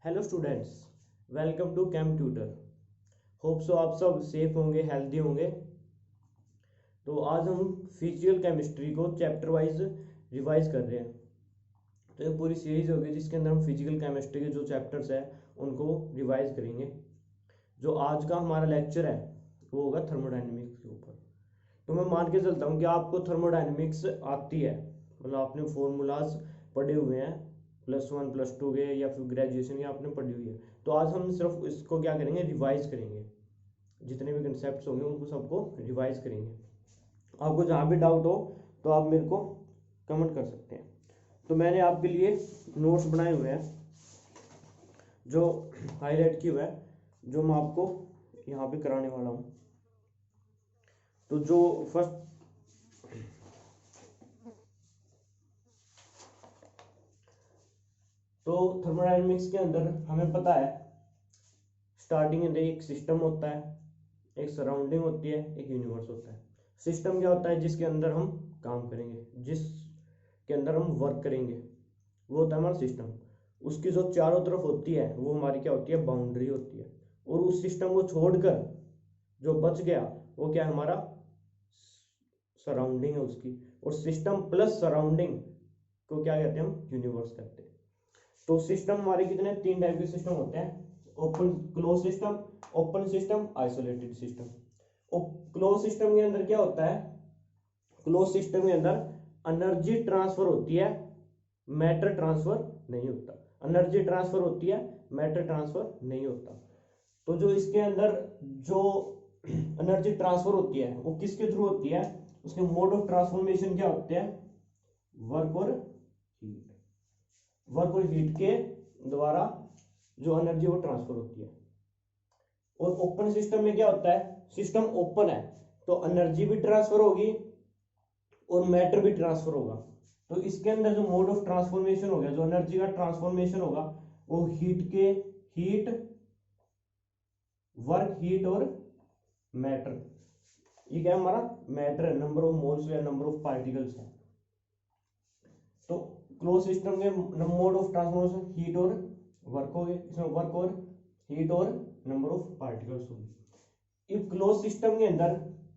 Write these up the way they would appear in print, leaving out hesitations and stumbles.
Hello students, welcome to Cam Tutor. Hope so आप सब safe होंगे, हेल्दी होंगे। तो आज हम फिजिकल केमिस्ट्री को चैप्टर वाइज रिवाइज कर रहे हैं। तो ये पूरी सीरीज होगी जिसके अंदर हम फिजिकल केमिस्ट्री के जो चैप्टर्स हैं उनको रिवाइज करेंगे। जो आज का हमारा लेक्चर है वो होगा थर्मोडाइनमिक्स के ऊपर। तो मैं मान के चलता हूँ कि आपको थर्मोडाइनमिक्स आती है, मतलब आपने फॉर्मूलाज पढ़े हुए हैं +1 +2 के या फिर ग्रेजुएशन की आपने पढ़ी हुई है। तो आज हम सिर्फ इसको क्या करेंगे, रिवाइज करेंगे। जितने भी कंसेप्ट होंगे उनको सबको रिवाइज करेंगे। आपको जहाँ भी डाउट हो तो आप मेरे को कमेंट कर सकते हैं। तो मैंने आपके लिए नोट्स बनाए हुए हैं जो हाईलाइट किए हुए हैं, जो मैं आपको यहाँ पे कराने वाला हूँ। तो जो फर्स्ट तो थर्मोडायनेमिक्स के अंदर हमें पता है स्टार्टिंग में एक सिस्टम होता है, एक सराउंडिंग होती है, एक यूनिवर्स होता है। सिस्टम क्या होता है? जिसके अंदर हम काम करेंगे, जिसके अंदर हम वर्क करेंगे, वो होता है हमारा सिस्टम। उसकी जो चारों तरफ होती है वो हमारी क्या होती है? बाउंड्री होती है। और उस सिस्टम को छोड़कर जो बच गया वो क्या है? हमारा सराउंडिंग है उसकी। और सिस्टम प्लस सराउंडिंग को क्या कहते हैं? हम यूनिवर्स कहते हैं। तो सिस्टम हमारे कितने? 3 टाइप के सिस्टम होते हैं: open close system, open system, isolated system. Close system के अंदर क्या होता है? क्लोज सिस्टम के अंदर एनर्जी ट्रांसफर होती है, मैटर ट्रांसफर नहीं होता। एनर्जी ट्रांसफर होती है, मैटर ट्रांसफर नहीं होता। तो जो इसके अंदर जो एनर्जी ट्रांसफर होती है वो किसके थ्रू होती है? उसके मोड ऑफ ट्रांसफॉर्मेशन क्या होते हैं? वर्क और हीट। वर्क और हीट के द्वारा जो एनर्जी वो ट्रांसफर होती है। और ओपन सिस्टम में क्या होता है? सिस्टम ओपन है तो एनर्जी भी ट्रांसफर होगी और मैटर भी ट्रांसफर होगा। तो इसके अंदर जो मोड ऑफ ट्रांसफॉर्मेशन होगा, जो एनर्जी का ट्रांसफॉर्मेशन होगा, वो हीट, वर्क, हीट और मैटर। ये क्या है? हमारा मैटर है, नंबर ऑफ मोल्स या नंबर ऑफ पार्टिकल्स है। तो क्लोज सिस्टम के मोड ऑफ ट्रांसफॉर्मेशन हीट और वर्क हो गए, इसमें वर्क और हीट और नंबर ऑफ पार्टिकल्स होंगे। इस क्लोज सिस्टम के अंदर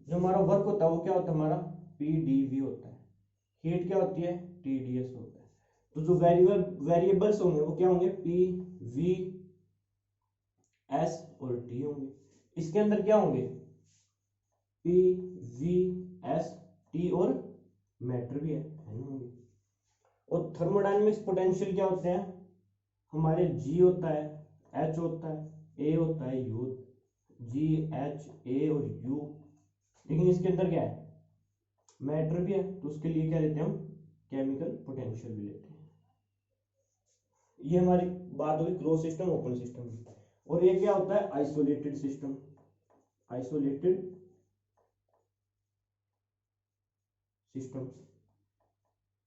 जो हमारा वर्क होता है वो क्या होता है? हमारा PdV होता है। हीट क्या होती है? TdS होता है। तो जो वेरिएबल्स होंगे वो क्या होंगे? P, V, S और T होंगे। इसके अंदर क्या होंगे? P, V, S, T और मैटर भी है, N होंगे। और थर्मोडायनेमिक्स पोटेंशियल क्या होते हैं? हमारे G होता है, H होता है, A होता है, U। G, H, A और U। लेकिन इसके अंदर क्या है? मैटर भी है, तो उसके लिए क्या लेते हैं? हम केमिकल पोटेंशियल भी लेते हैं। ये हमारी बात होगी क्लोज सिस्टम, ओपन सिस्टम की। और ये क्या होता है? Isolated system. आइसोलेटेड सिस्टम,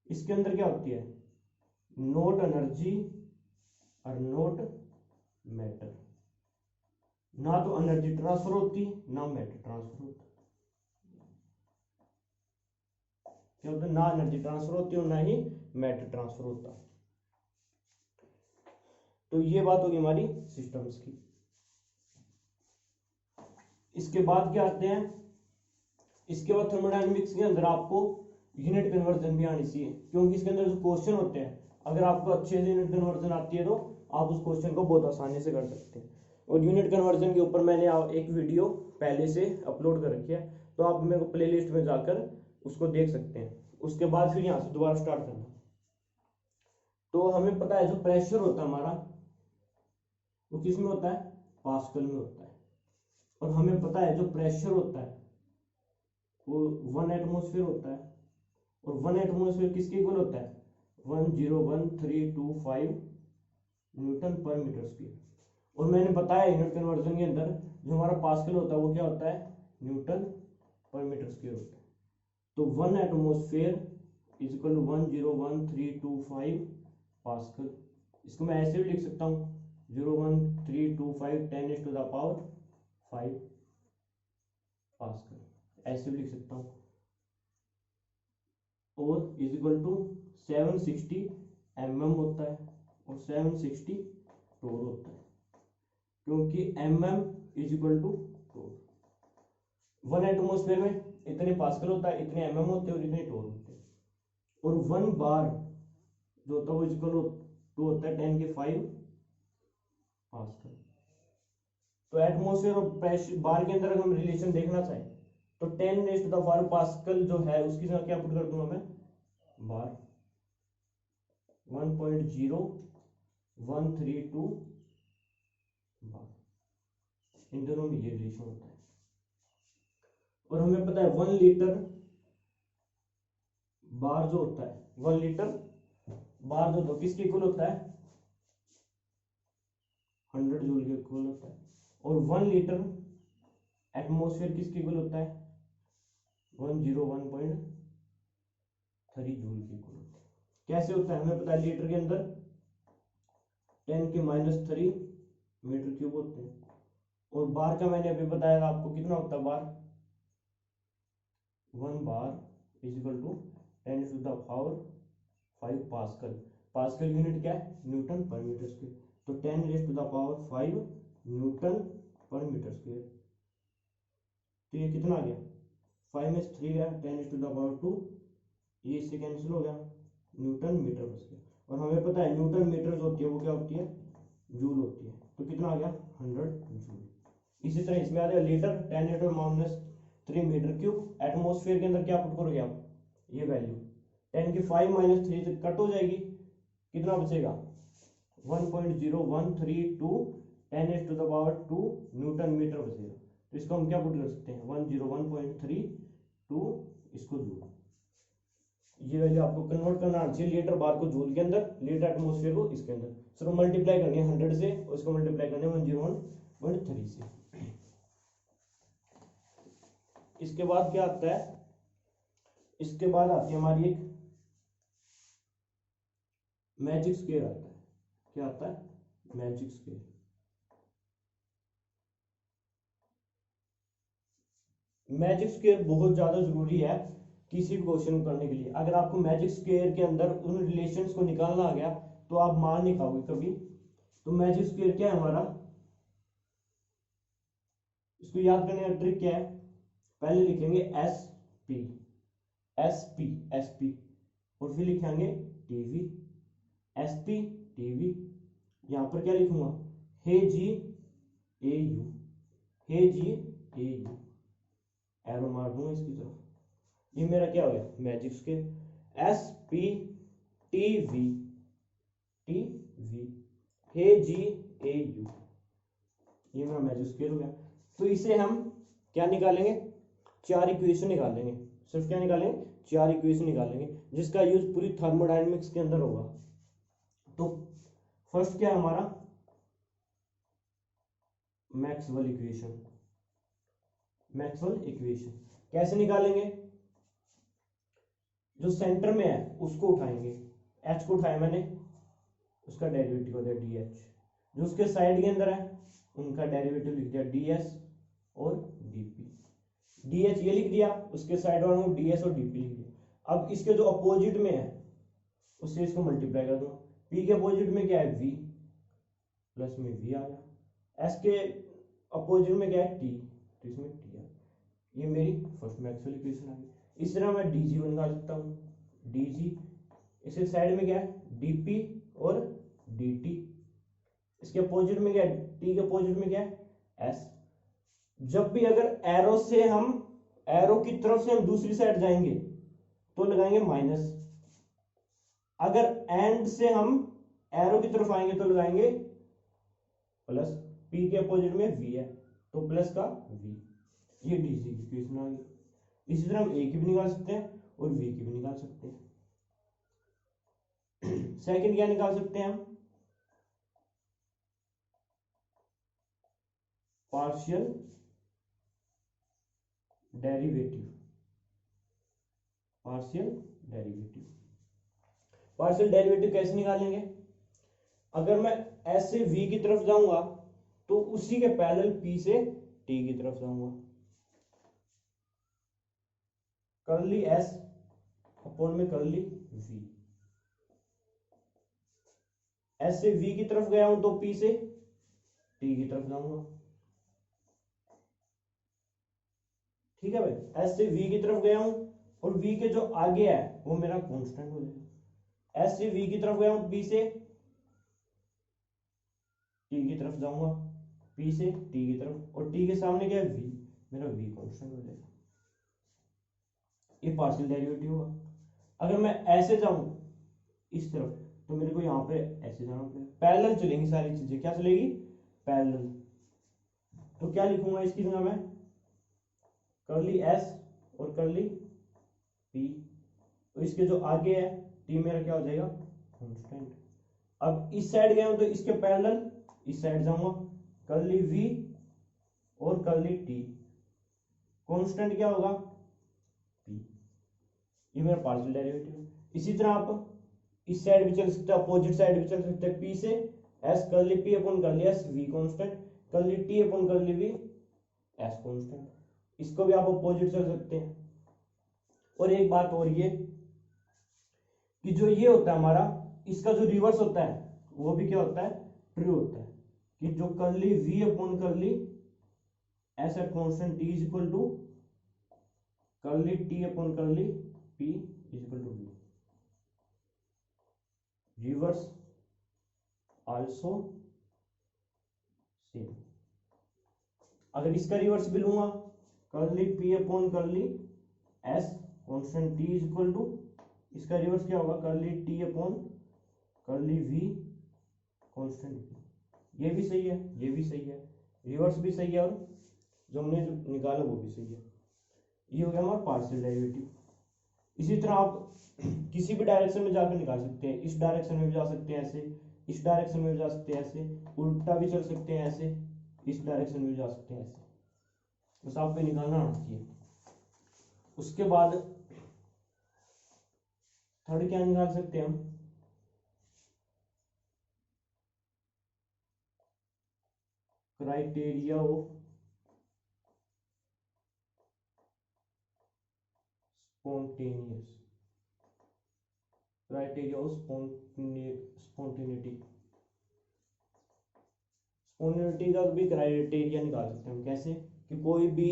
इसके अंदर क्या होती है? नोट एनर्जी और नोट मैटर। ना तो एनर्जी ट्रांसफर होती ना मैटर ट्रांसफर होता। क्या होता है? ना एनर्जी ट्रांसफर होती और ना ही मैटर ट्रांसफर होता। तो ये बात होगी हमारी सिस्टम्स की। इसके बाद क्या आते हैं? इसके बाद थर्मोडायनेमिक्स के अंदर आपको यूनिट कन्वर्जन भी आनी चाहिए, क्योंकि इसके अंदर जो क्वेश्चन होते हैं, अगर आपको अच्छे से यूनिट कन्वर्जन आती है तो आप उस क्वेश्चन को बहुत आसानी से कर सकते हैं। और यूनिट कन्वर्जन के ऊपर मैंने एक वीडियो पहले से अपलोड कर रखी है, तो आप मेरे को प्लेलिस्ट में जाकर उसको देख सकते हैं। उसके बाद फिर यहाँ से दोबारा स्टार्ट करना। तो हमें पता है जो प्रेशर होता है हमारा वो किस में होता है? पास्कल में होता है। और हमें पता है जो प्रेशर होता है वो 1 एटमोसफेयर होता है। और 1 एटमोसफेयर किसके इक्वल होता है? 101,325 न्यूटन पर मीटर स्क्वायर। और मैंने बताया यूनिट कन्वर्जन के अंदर जो हमारा पास्कल होता है वो क्या होता है? न्यूटन पर मीटर स्क्वायर होता है। तो 1 atmosphere is equal to 101,325 pascal. इसको मैं ऐसे भी लिख सकता हूँ 01325 10⁵5 पास्कल, ऐसे भी लिख सकता हूँ। और इज इक्वल टू 760 mm होता है। और 760 टोर होता है, क्योंकि mm is equal to torr. 1 atmosphere में इतने पास्कल होता है, इतने mm होते हैं और इतने टोर होते हैं। और 1 बार जो होता है वो इक्वल टू होता है 10 के 5 पास्कल। तो एटमोस्फेयर और प्रेशर बार के अंदर अगर हम रिलेशन देखना चाहें तो 10 raise to the power pascal जो है उसकी जगह क्या पुट कर दूंगा मैं, बार 1.0132 बार। इन दोनों में ये रिलेशन होता है। और हमें पता है 1 लीटर बार जो होता है, 1 लीटर बार जो किसके इक्वल होता है, 100 जूल के इक्वल होता है। और 1 लीटर एटमॉस्फेयर किसके इक्वल होता है, 101.3 जूल के इक्वल होता है। कैसे होता है हमें पता है, लीटर के अंदर 10 के -3 मीटर क्यूब होते हैं। और बार का मैंने अभी बताया आपको कितना होता है bar, 1 bar is equal to 10 to the power 5 pascal. Pascal unit क्या है, न्यूटन पर मीटर स्क्वायर। तो 10 raise to the power 5 newton पर मीटर स्क्वायर। तो ये कितना आ गया, 5 में 3 गया, 10 रेज़ टू द पावर 2, ये इससे कैंसिल हो गया, न्यूटन मीटर बच गया। और हमें पता है न्यूटन मीटर जो होती है वो क्या होती है, जूल होती है। तो कितना आ गया, 100 जूल। इसी तरह इसमें आ जाएगा लीटर 10⁻³ मीटर क्यूब। एटमॉस्फेयर के अंदर क्या पुट करोगे आप, ये वैल्यू 10 की 5 - 3 से कट हो जाएगी, कितना बचेगा 1.0132 10⁻² न्यूटन मीटर बचेगा। तो इसको हम क्या पुट कर सकते हैं, 101.32 इसको जूल। ये वैल्यू आपको कन्वर्ट करना आना चाहिए, लीटर बार को जूल के अंदर, लीटर एटमॉस्फेयर को इसके अंदर। सो मल्टीप्लाई करनी है 100 से और इसको मल्टीप्लाई करने 101.3 से। इसके बाद क्या आता है, इसके बाद आती है हमारी एक मैजिक स्क्वायर आता है। क्या आता है, मैजिक स्क्वायर। मैजिक स्क्वायर बहुत ज्यादा जरूरी है किसी भी क्वेश्चन को करने के लिए। अगर आपको मैजिक स्क्वायर के अंदर उन रिलेशंस को निकालना आ गया तो आप मार नहीं खाओगे कभी। तो मैजिक स्क्वायर क्या है हमारा, इसको याद करने का ट्रिक क्या है, पहले लिखेंगे एस पी और फिर लिखेंगे टीवी, एस पी टीवी। यहां पर क्या लिखूंगा, हे जी ए यू, एरो मार दूंगा इसकी तरफ। ये मेरा क्या हो गया, magic square. S P TV H G A U, ये मेरा मैजिक स्क्वायर हो गया। तो इसे हम क्या निकालेंगे, 4 इक्वेशन निकालेंगे। सिर्फ क्या निकालेंगे, 4 इक्वेशन निकालेंगे जिसका यूज पूरी थर्मोडायनेमिक्स के अंदर होगा। तो फर्स्ट क्या है हमारा, मैक्सवेल इक्वेशन। कैसे निकालेंगे, जो सेंटर में है उसको उठाएंगे, एच को उठाया मैंने, उसका डेरिवेटिव हो जाए डी एच। जो उसके साइड के अंदर है उनका डेरिवेटिव लिख दिया डी एस और डीपी। डी एच ये लिख दिया, उसके साइड वालों को डी एस और डीपी लिख दिया। अब इसके जो अपोजिट में है उससे इसको मल्टीप्लाई कर दूंगा। पी के अपोजिट में क्या है, वी, प्लस में वी आ गया। एस के अपोजिट में क्या है, टी, तो इसमें टी आ। ये मेरी फर्स्ट मैक्सवेल इक्वेशन आ गई। इस तरह मैं डीजी निकाल सकता हूँ, डीजी। इसके साइड में क्या है, डीपी और dt। इसके अपोजिट में क्या है, t के अपोजिट में क्या है, s। जब भी अगर एरो की तरफ से हम दूसरी साइड जाएंगे तो लगाएंगे माइनस, अगर एंड से हम एरो की तरफ आएंगे तो लगाएंगे प्लस। p के अपोजिट में v है तो प्लस का v। ये डीसी की इक्वेशन आ गई। इसी तरह हम a की भी निकाल सकते हैं और v की भी निकाल सकते हैं। सेकंड क्या निकाल सकते हैं हम, पार्शियल डेरिवेटिव। पार्शियल डेरिवेटिव कैसे निकालेंगे, अगर मैं s से v की तरफ जाऊंगा तो उसी के पैरेलल p से t की तरफ जाऊंगा। कर्ली s अपॉन में कर्ली v। एस से वी की तरफ गया हूं तो पी से टी की तरफ जाऊंगा। ठीक है भाई, एस से वी की तरफ गया हूं और वी के जो आगे है वो मेरा कांस्टेंट हो जाएगा। एस से वी की तरफ गया हूं, पी से टी की तरफ जाऊंगा, पी से टी की तरफ, और टी के सामने क्या है वी, मेरा वी कांस्टेंट हो जाएगा। ये पार्शियल डेरिवेटिव हुआ। अगर मैं ऐसे जाऊं इस तरफ तो मेरे को यहाँ पे ऐसे जाना पड़ेगा। पैरेलल चलेंगी सारी चीजें, क्या चलेगी, पैरेलल। तो क्या लिखूंगा इसकी जगह मैं, कर्ली एस और कर्ली पी, तो इसके जो आगे है टी मेरा क्या हो जाएगा, कांस्टेंट। अब इस साइड गया हूं तो इसके पैरेलल इस साइड जाऊंगा, कर्ली वी और कर्ली टी, कांस्टेंट क्या होगा, पी। ये मेरा पार्शियल डेरिवेटिव है। इसी तरह आप इस साइड भी चल सकते हैं, अपोजिट साइड भी चल सकते हैं, पी से S curly P upon curly S V constant, curly T upon curly V S constant. इसको भी आप अपोजिट चल सकते हैं। और एक बात और ये कि जो ये होता है हमारा, इसका जो रिवर्स होता है वो भी क्या होता है, ट्रू होता है, कि जो curly V upon curly S at constant T is equal to curly T upon curly P is equal to V. Reverse also same. अगर इसका रिवर्स भी लूंगा, curly P upon curly S constant T is equal to, इसका reverse क्या होगा, curly T upon curly V constant P. ये भी सही है, ये भी सही है, रिवर्स भी सही है, और जो हमने जो निकाला वो भी सही है। ये हो गया हमारा पार्शियल डेरिवेटिव। इसी तरह आप किसी भी डायरेक्शन में जाकर निकाल सकते हैं। इस डायरेक्शन में भी जा सकते हैं ऐसे, इस डायरेक्शन में भी जा सकते हैं ऐसे, उल्टा भी चल सकते हैं ऐसे, इस डायरेक्शन में भी जा सकते हैं ऐसे। बस आपको निकालना आना चाहिए। उसके बाद थर्ड क्या निकाल सकते हैं हम, criteria of spontaneous, criteria of spontaneity. Spontaneity का भी क्राइटेरिया निकाल सकते हैं हम। कैसे, कि कोई भी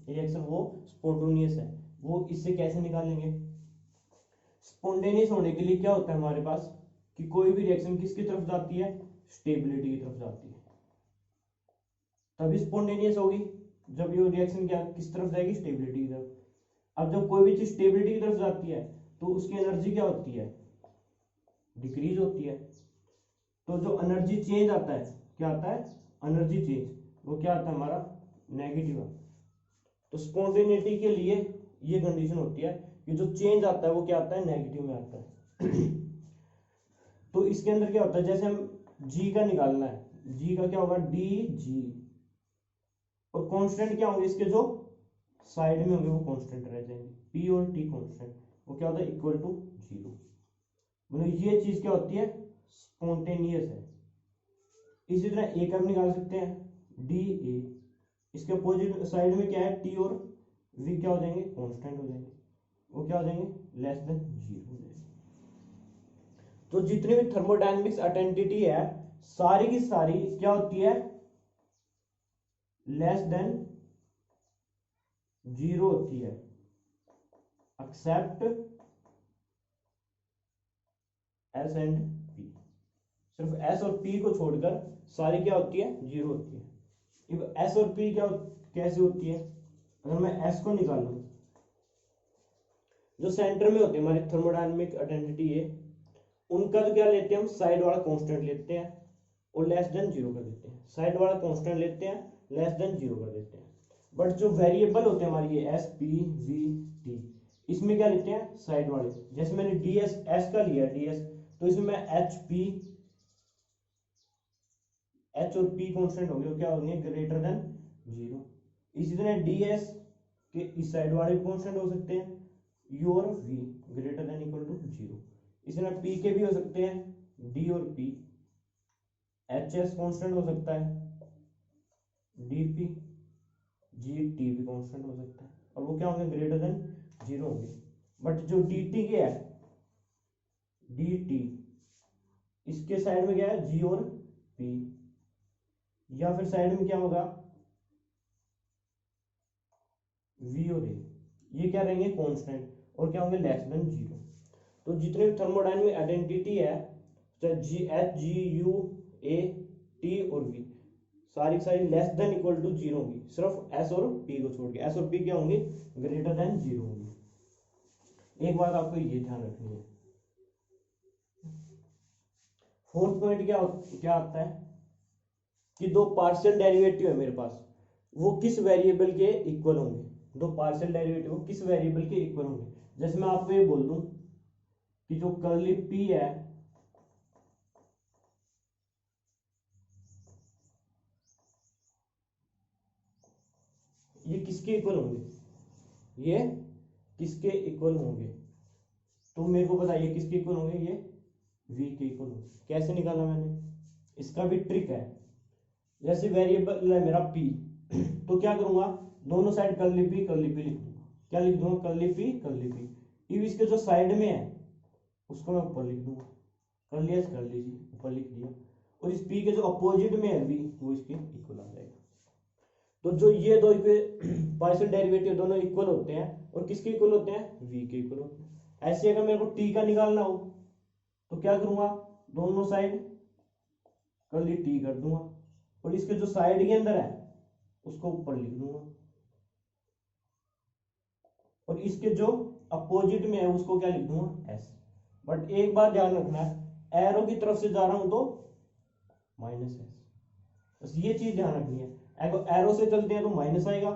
रिएक्शन वो स्पॉन्टेनियस है, वो इससे कैसे निकालेंगे। स्पॉन्टेनियस होने के लिए क्या होता है हमारे पास, कि कोई भी रिएक्शन किसकी तरफ जाती है, स्टेबिलिटी की तरफ जाती है, तभी स्पॉन्टेनियस होगी। जब ये रिएक्शन क्या किस तरफ जाएगी, स्टेबिलिटी की तरफ। अब जब कोई भी चीज स्टेबिलिटी की तरफ जाती है तो उसकी एनर्जी क्या होती है, डिक्रीज होती है। तो जो एनर्जी चेंज आता है, क्या आता है, एनर्जी चेंज, वो क्या आता है हमारा, नेगेटिव। तो स्पॉन्टेनिटी के लिए ये कंडीशन होती है कि जो चेंज आता है वो क्या आता है, नेगेटिव में आता है। तो इसके अंदर क्या होता है, जैसे हम जी का निकालना है, जी का क्या होगा, डी जी, और कांस्टेंट क्या होंगे इसके, जो साइड में होंगे वो कांस्टेंट रह जाएंगे, पी और टी कांस्टेंट, वो क्या होता है, इक्वल टू जीरो। मतलब ये चीज क्या होती है, स्पॉन्टेनियस है। इसी तरह ए का भी निकाल सकते हैं, डी ए, इसके अपोजिट साइड में क्या है, टी और वी क्या हो जाएंगे, कांस्टेंट हो जाएंगे, वो क्या हो जाएंगे, लेस देन जीरो हो जाएंगे। तो जितनी भी थर्मोडायनेमिक्स आइडेंटिटी है सारी की सारी क्या होती है, लेस देन जीरो होती है, एक्सेप्ट एस एंड पी। सिर्फ एस और पी को छोड़कर सारी क्या होती है, जीरो होती है। एस और पी क्या कैसे होती है, अगर मैं एस को निकालूं, जो सेंटर में होते हैं हमारी थर्मोडायनेमिक आइडेंटिटी है, उनका तो क्या लेते हैं हम, साइड वाला कांस्टेंट लेते हैं और लेस देन जीरो कर देते हैं, साइड वाला कांस्टेंट लेते हैं, लेस देन जीरो कर देते हैं। बट जो वेरिएबल होते हैं हमारी ये एस पी वी टी, इसमें क्या लेते हैं, साइड वाले। जैसे मैंने डी एस एस का लिया, डी एस, तो इसमें मैं एच पी, एच और पी कांस्टेंट हो गए, क्या होंगे, ग्रेटर देन जीरो। इसी तरह डी एस के इस साइड वाले भी कांस्टेंट हो सकते हैं, यू और V greater than equal to zero. इसी तरह पी के भी हो सकते हैं, डी और पी, एच एस कांस्टेंट हो सकता है, डी पी जी टी भी कांस्टेंट हो सकता है, और वो क्या होंगे, ग्रेटर देन जीरो होंगे। बट जो डी टी के है, डी टी इसके साइड में क्या है, जी और पी, या फिर साइड में क्या होगा, वी और ए, ये क्या रहेंगे कांस्टेंट, और क्या होंगे, लेस देन जीरो। तो जितने भी थर्मोडायनेमिक आइडेंटिटी है, चाहे G H G U A T और वी, सारी सारी less than equal to zero होंगी, सिर्फ एस और पी को छोड़ के। एस और पी क्या होंगे, ग्रेटर देन जीरो होंगी। एक बात आपको ये ध्यान रखनी है। फोर्थ पॉइंट क्या क्या आता है कि दो पार्शियल डेरिवेटिव है मेरे पास, वो किस वेरिएबल के इक्वल होंगे, दो पार्शियल डेरिवेटिव किस वेरिएबल के इक्वल होंगे। जैसे मैं आपको ये बोल दूं कि जो कर्ली पी है ये किसके इक्वल होंगे, ये किसके इक्वल होंगे, तो मेरे को बताइए किसके इक्वल होंगे, ये v के इक्वल होंगे। कैसे निकाला मैंने, इसका भी ट्रिक है। जैसे वेरिएबल है मेरा p, तो क्या करूंगा, दोनों साइड कर्ली p लिख दूंगा। क्या लिख दूंगा, कर्ली p। अब इसके जो साइड में है उसको मैं ऊपर लिख दूंगा, कर लिया, कर लीजिए, ऊपर लिख दिया। और इस p के जो अपोजिट में है v, वो इसके इक्वल आ जाएगा। तो जो ये दो पार्शियल डेरिवेटिव दोनों इक्वल होते हैं, और किसके इक्वल होते हैं, v के इक्वल होते हैं। ऐसे अगर मेरे को t का निकालना हो तो क्या करूंगा, दोनों साइड कर्ली t कर दूंगा, और इसके जो साइड के अंदर है उसको ऊपर लिख दूंगा, और इसके जो अपोजिट में है उसको क्या लिख दूंगा, s। बट एक बात ध्यान रखना है, एरो की तरफ से जा रहा हूं तो माइनस s, बस ये चीज ध्यान रखनी है। अगर एरो से चलते हैं तो माइनस आएगा,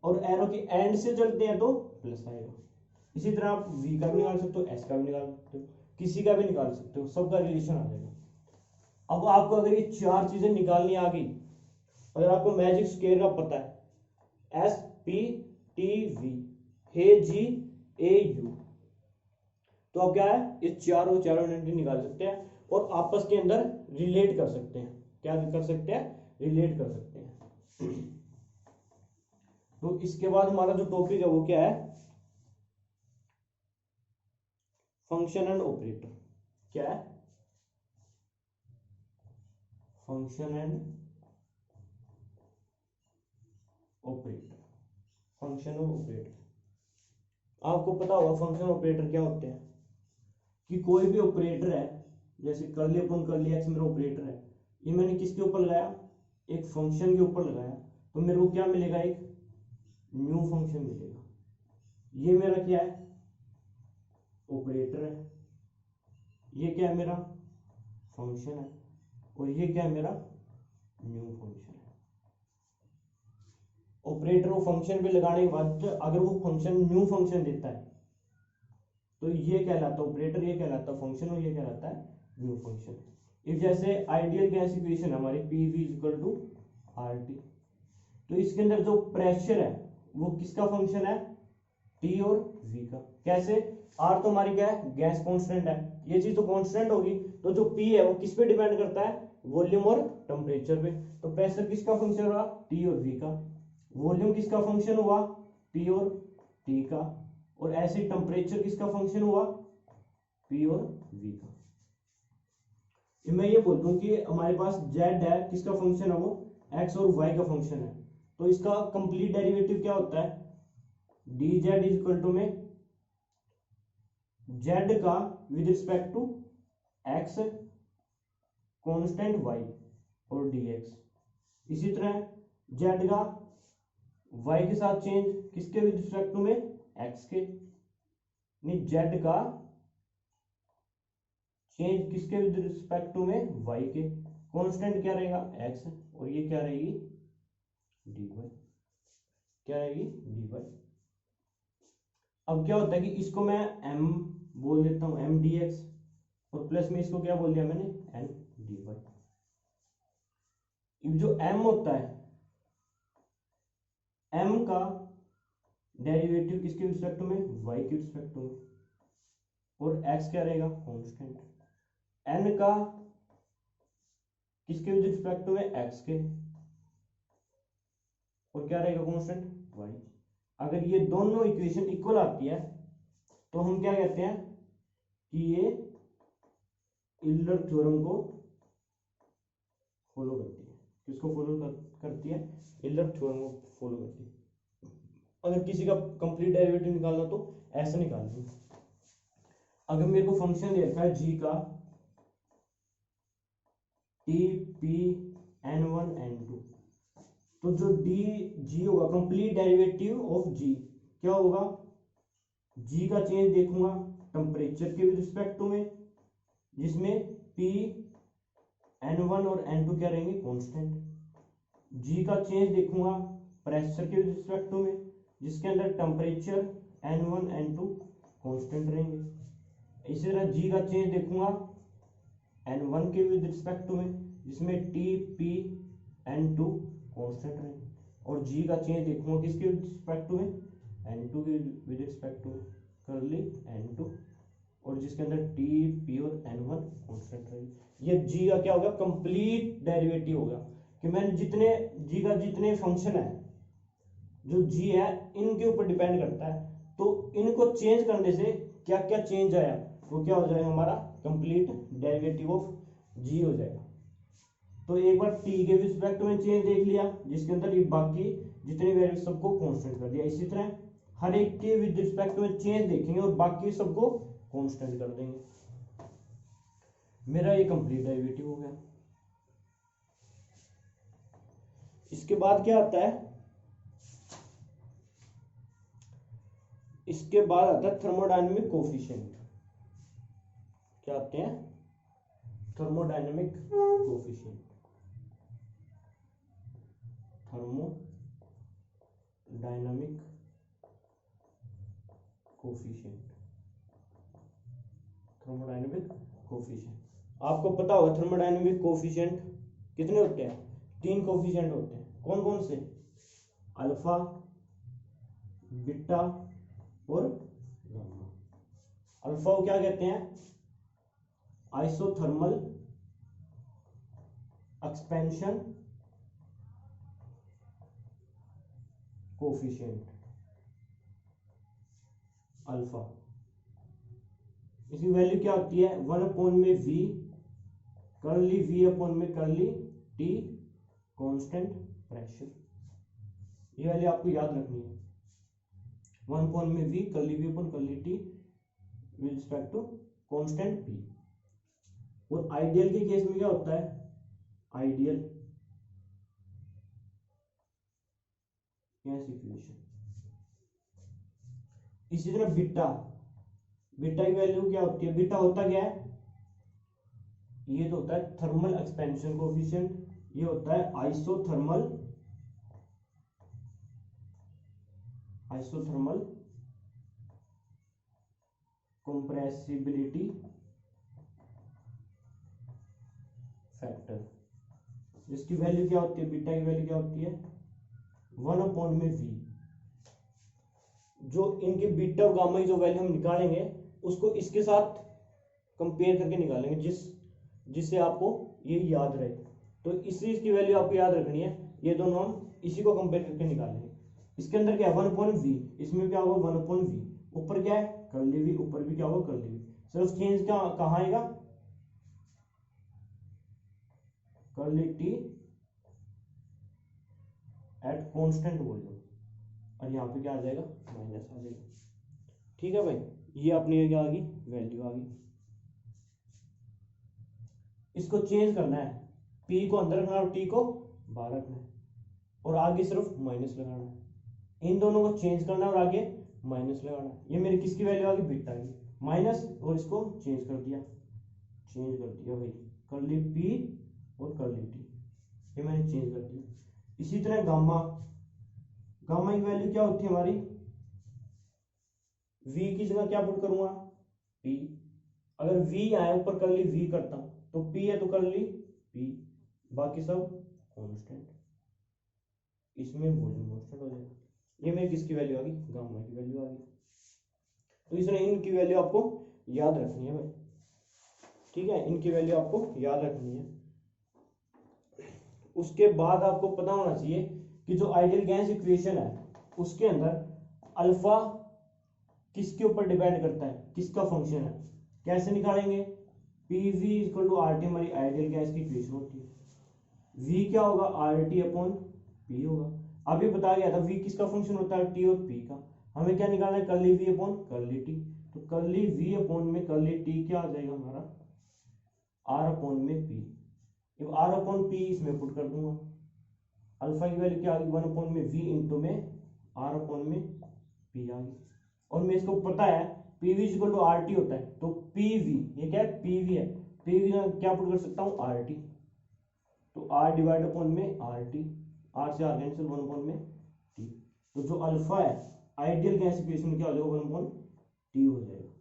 और एरो के एंड से चलते हैं तो प्लस आएगा। इसी तरह आप v का भी निकाल सकते हो, s का भी निकाल सकते हो, किसी का भी निकाल सकते हो, सबका रिलेशन आ जाएगा। अब आपको अगर ये चार चीजें निकालनी आ गई, अगर आपको मैजिक स्क्वायर का पता है, S P T V H G A U, तो अब क्या है, ये चारों आइडेंटिटी निकाल सकते हैं और आपस के अंदर रिलेट कर सकते हैं। क्या कर सकते हैं, रिलेट कर सकते हैं। तो इसके बाद हमारा जो टॉपिक है वो क्या है, फंक्शन एंड ऑपरेटर। क्या है, फंक्शन एंड ऑपरेटर। फंक्शन और ऑपरेटर, आपको पता होगा फंक्शन ऑपरेटर क्या होते हैं, कि कोई भी ऑपरेटर है, जैसे कर्ली अपन कर्ली एक्स मेरा ऑपरेटर है, ये मैंने किसके ऊपर लगाया, एक फंक्शन के ऊपर लगाया, तो मेरे को क्या मिलेगा, एक न्यू फंक्शन मिलेगा। ये मेरा क्या है, ऑपरेटर है, ये क्या है मेरा फंक्शन है, और ये क्या है मेरा न्यू फंक्शन है। ऑपरेटर को फंक्शन पे लगाने के बाद अगर वो फंक्शन न्यू फंक्शन देता है तो ये कहलाता है ऑपरेटर, ये कहलाता है फंक्शन, और ये कहलाता है न्यू फंक्शन। इफ जैसे आइडियल गैस इक्वेशन हमारी PV इक्वल टू RT, तो इसके अंदर जो प्रेशर है वो किसका फंक्शन है, T और V का। कैसे, R तो हमारी क्या है, गैस कांस्टेंट है, ये चीज तो कांस्टेंट होगी, तो जो P है वो किस पे डिपेंड करता है, वॉल्यूम और टेम्परेचर पे। तो प्रेशर किसका फंक्शन हुआ, T और V का। वॉल्यूम किसका फंक्शन हुआ, P और T का। और ऐसे टेम्परेचर किसका फंक्शन हुआ, P और V का। मैं ये बोलता हूँ कि हमारे पास Z है, किसका फंक्शन है वो, X और Y का फंक्शन है, तो इसका कंप्लीट डेरिवेटिव क्या होता है, dz इक्वल टू में z का with respect to x constant y और dx। इसी तरह z का y के साथ चेंज किसके विद रिस्पेक्ट टू में, x के, नहीं z का चेंज किसके विद रिस्पेक्ट टू में, y के। कांस्टेंट क्या रहेगा, x, और ये क्या रहेगी, dy, क्या रहेगी, dy। अब क्या होता है कि इसको मैं m बोल देता हूं, m dx, और प्लस में इसको क्या बोल दिया मैंने, n dy। जो m होता है, m का डेरिवेटिव किसके रिस्पेक्ट में, y के रिस्पेक्ट में, और x क्या रहेगा, कांस्टेंट। n का किसके रिस्पेक्ट में, x के, और क्या रहेगा, कांस्टेंट y। अगर ये दोनों इक्वेशन इक्वल आती है तो हम क्या कहते हैं कि ये यूलर थ्योरम को फॉलो करती है। किसको फॉलो करती है? यूलर थ्योरम को फॉलो करती है। अगर किसी का कंप्लीट डेरिवेटिव निकालना तो ऐसे निकालना। अगर मेरे को फंक्शन दे रखा है जी का टी पी n1 n2, तो जो डी जी होगा कंप्लीट डेरिवेटिव ऑफ जी क्या होगा? जी का चेंज देखूंगा टेम्परेचर के रिस्पेक्ट टू में, जिसमें पी n1 और n2 क्या रहेंगे? कांस्टेंट। जी का चेंज देखूंगा प्रेशर के रिस्पेक्ट टू में, जिसके अंदर टेम्परेचर n1 n2 कांस्टेंट रहेंगे। इसी तरह जी का चेंज देखूंगा n1 के विद रिस्पेक्ट टू में, जिसमें टी पी n2 कांस्टेंट रहेंगे। और जी का चेंज देखूंगा किसके विद रिस्पेक्ट टू में? n2 के विद रिस्पेक्ट टू करली n2, और जिसके अंदर टी पी और n1 कांस्टेंट रहेंगे। ये जी का क्या होगा? कंप्लीट डेरिवेटिव होगा कि मैंने जितने जी का जितने फंक्शन है, जो जी है इनके ऊपर डिपेंड करता है, तो इनको चेंज करने से क्या क्या चेंज आया, वो क्या हो जाएगा? हमारा कंप्लीट डेरिवेटिव ऑफ जी हो जाएगा। तो एक बार टी के रिस्पेक्ट में चेंज देख लिया, जिसके अंदर ये बाकी जितने वेरिएबल सबको कांस्टेंट कर दिया। इसी तरह हर एक के विद रिस्पेक्ट में चेंज देखेंगे और बाकी सबको कांस्टेंट कर देंगे। मेरा ये कंप्लीट डेरिवेटिव हो गया। इसके बाद क्या आता है? इसके बाद आता है थर्मोडायनेमिक कोफिशिएंट। क्या आते हैं? Thermodynamic coefficient. Thermodynamic coefficient. Thermodynamic coefficient आपको पता होगा थर्मोडायनामिक कोफिशिएंट कितने होते हैं? 3 कोफिशिएंट होते हैं। कौन कौन से? अल्फा, बीटा और गामा। अल्फा को क्या कहते हैं? Isothermal expansion coefficient alpha. इसकी वैल्यू क्या होती है? 1 में v करली v अपॉन में करली t कांस्टेंट प्रेशर। ये वैल्यू आपको याद रखनी है। 1 में v curly v upon curly t with respect to constant p। और आइडियल के केस में क्या होता है? Ideal gas equation. इसी तरह बीटा, बीटा की वैल्यू क्या होती है? बीटा होता क्या है? ये तो होता है थर्मल एक्सपेंशन कोफिशिएंट, ये होता है आइसोथर्मल कंप्रेसिबिलिटी फैक्टर। इसकी वैल्यू क्या होती है? बीटा की वैल्यू क्या होती है? 1 में v। जो इनके बीटा और गामा की जो वैल्यू हम निकालेंगे उसको इसके साथ कंपेयर करके निकालेंगे, जिससे आपको ये याद रहे। तो इसलिए इसकी वैल्यू आपको याद रखनी है। ये दोनों हम इसी को कंपेयर करके निकालेंगे। इसके अंदर क्या है? 1/v, इसमें क्या होगा? 1/v। ऊपर क्या है? करली v, ऊपर भी क्या होगा? करली v। सिर्फ चेंज कहाँ आएगा? करली t एट कांस्टेंट वॉल्यूम, और यहाँ पे क्या आ जाएगा? माइनस आ जाएगा। ठीक है भाई, ये अपनी क्या आ गई? वैल्यू आ गई। इसको चेंज करना है, p को अंदर रखना है और t को बाहर रखना है, और आगे सिर्फ माइनस लगाना है। इन दोनों को चेंज करना है और आगे माइनस लगाना है। ये मेरी किसकी वैल्यू आ गई? बीटा की। माइनस और इसको चेंज कर दिया भाई, करली p और करली t, ये मैंने चेंज कर दिया। इसी तरह गामा, गामा की वैल्यू क्या होती है हमारी? v की जगह क्या पुट करूंगा? p। अगर v आए ऊपर करली v करता हूं, तो p है तो करली p, बाकी सब कांस्टेंट। इसमें वॉल्यूम कांस्टेंट हो जाएगा। ये मेरी किसकी वैल्यू आ गई? गामा की वैल्यू आ गई। तो इसमें इनकी वैल्यू आपको याद रखनी है भाई। ठीक है, इनकी वैल्यू आपको याद रखनी है। उसके बाद आपको पता होना चाहिए कि जो आइडियल गैस इक्वेशन है उसके अंदर अल्फा किसके ऊपर डिपेंड करता है, किसका फंक्शन है। कैसे निकालेंगे? PV इक्वल टू RT हमारी आइडियल गैस की इक्वेशन होती है। V क्या होगा, RT अपॉन P होगा। अभी बताया गया था V किसका फंक्शन होता है, T और P का। हमें क्या निकालना है, curly V upon curly T। तो कर्ली V अपॉन में कर्ली T क्या आ जाएगा हमारा, R अपॉन में P। अब R अपॉन P इसमें पुट कर दूंगा, अल्फा की वैल्यू क्या आ गई 1 अपॉन में V इंटू में R अपॉन में P आ गई। और मैं इसको पता है PV इक्वल टू RT होता है, तो PV ये क्या है, PV है, PV का क्या पुट कर सकता हूँ RT। तो R डिवाइड अपॉन में RT, R से R कैंसिल 1 अपॉन में T। तो जो अल्फा है आइडियल गैस इक्वेशन क्या हो जाएगा 1 अपॉन T हो जाएगा।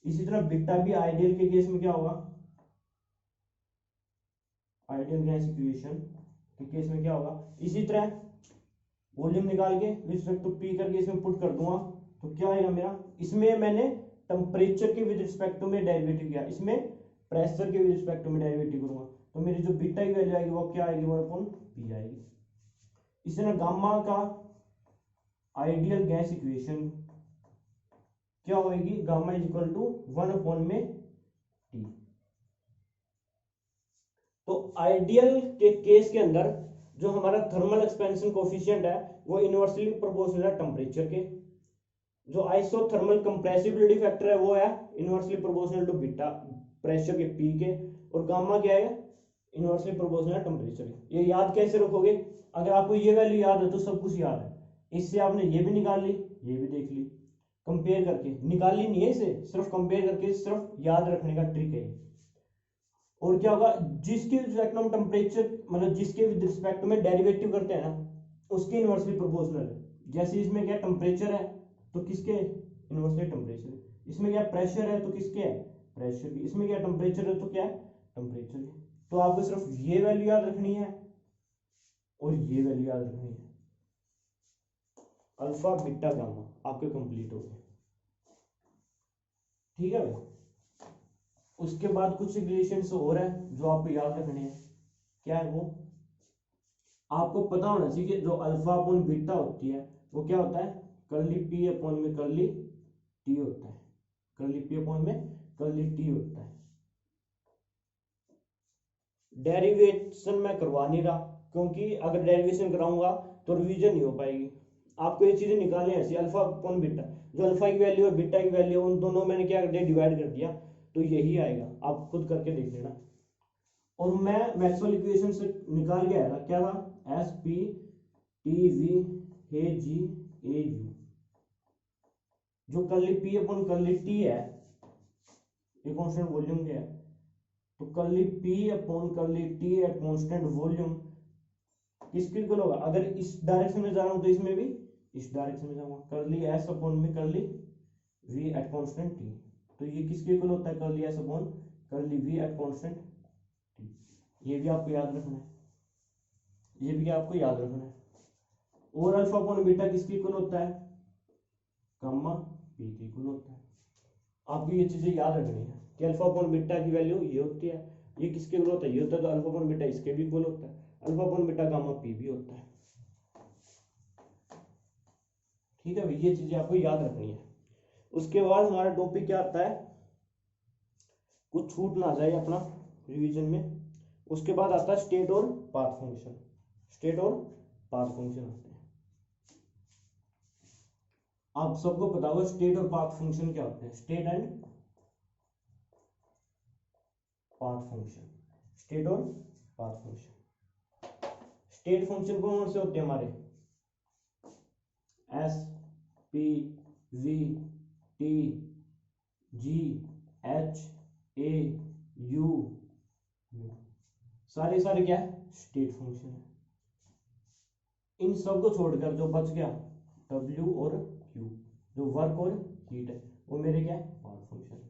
इसी तरह बीटा भी आइडियल के केस में क्या होगा, आइडियल गैस इक्वेशन के केस में क्या होगा, इसी तरह वॉल्यूम निकाल के विद रिस्पेक्ट टू P करके इसमें पुट कर दूंगा। तो क्या आएगा मेरा, इसमें मैंने टेम्परेचर के विद रिस्पेक्ट टू में डेरिवेटिव किया, इसमें प्रेशर के विद रिस्पेक्ट टू में डेरिवेटिव करूंगा, तो मेरी जो बीटा की वैल्यू आएगी वो क्या आएगी 1 अपॉन P आएगी। इसी तरह गामा का आइडियल गैस इक्वेशन क्या होगी, gamma is equal to 1 upon में T। तो आइडियल के केस के अंदर जो हमारा थर्मल एक्सपेंशन कोफिशिएंट है वो इनवर्सली प्रोपोर्शनल है टेम्परेचर के। जो आइसोथर्मल कंप्रेसिबिलिटी फैक्टर है वो है inversely proportional to beta pressure के P के, और गामा क्या है, इनवर्सली प्रोपोर्शनल टेम्परेचर के। ये याद कैसे रखोगे, अगर आपको ये वैल्यू याद है तो सब कुछ याद है। इससे आपने ये भी निकाल ली, ये भी देख ली, कंपेयर करके निकाली नहीं है इसे, सिर्फ कंपेयर करके सिर्फ याद रखने का ट्रिक है। और क्या होगा, जिसके रिस्पेक्ट में हम टेम्परेचर मतलब जिसके विद रिस्पेक्ट में डेरिवेटिव करते हैं ना उसके इनवर्सली प्रोपोर्शनल है। जैसे इसमें क्या टेम्परेचर है तो किसके इनवर्सली टेम्परेचर, इसमें क्या प्रेशर है तो किसके है प्रेशर की, इसमें क्या टेम्परेचर है तो क्या है टेम्परेचर की। तो आपको सिर्फ ये वैल्यू याद रखनी है और ये वैल्यू याद रखनी है, अल्फा बीटा गामा आपके कंप्लीट हो गए। ठीक है भाई, उसके बाद कुछ रिलेशंस और है जो आपको याद रखने हैं। क्या है वो, आपको पता होना चाहिए कि जो अल्फा अपॉन बीटा होती है वो क्या होता है, कर्ली P अपॉन में कर्ली T होता है, कर्ली P अपॉन में कर्ली T होता है। डेरिवेशन मैं करवा नहीं रहा क्योंकि अगर डेरिवेशन कराऊंगा तो रिवीजन नहीं हो पाएगी। आपको ये चीजें निकालनी है, अल्फा अपॉन बीटा, जो अल्फा की वैल्यू और बीटा की वैल्यू उन दोनों मैंने क्या कर दिया डिवाइड कर दिया, तो यही आएगा, आप खुद करके देख लेना। और मैं मैक्सवेल इक्वेशन से निकाल के आया था, क्या था, S P T V A G A U, जो curly P upon curly T है ये कांस्टेंट वॉल्यूम क्या है, तो curly P upon curly T at constant volume किसके इक्वल होगा, अगर इस डायरेक्शन में जा रहा हूं तो इसमें भी इस डायरेक्शन में जाऊंगा, कर्ली S अपॉन में curly V at constant T। तो ये किसके इक्वल होता है, curly S upon curly V at constant T। ये भी आपको याद रखना है, ये भी आपको याद रखना है। और अल्फा अपॉन बीटा किसके इक्वल होता है, गामा P के इक्वल होता है। आपको ये चीजें याद रखनी है कि अल्फा अपॉन बीटा की वैल्यू ये होती है, ये किसके इक्वल होता है, ये होता है, तो अल्फा अपॉन बीटा इसके भी इक्वल होता है, alpha upon beta gamma P भी होता है। ठीक है भाई, ये चीजें आपको याद रखनी है। उसके बाद हमारा टॉपिक क्या आता है, कुछ छूट ना जाए अपना रिवीजन में। उसके बाद आता है स्टेट और पाथ फंक्शन, स्टेट और पाथ फंक्शन आते हैं। आप सबको पता होगा स्टेट और पाथ फंक्शन क्या होते हैं, state and path function, state और पाथ फंक्शन। स्टेट फंक्शन कौन से होते हैं हमारे, S P V T G H A you, सारे सारे क्या है स्टेट फंक्शन है। इन सब को छोड़कर जो बच गया W और Q, जो वर्क और हीट है, वो मेरे क्या है पाथ फंक्शन है।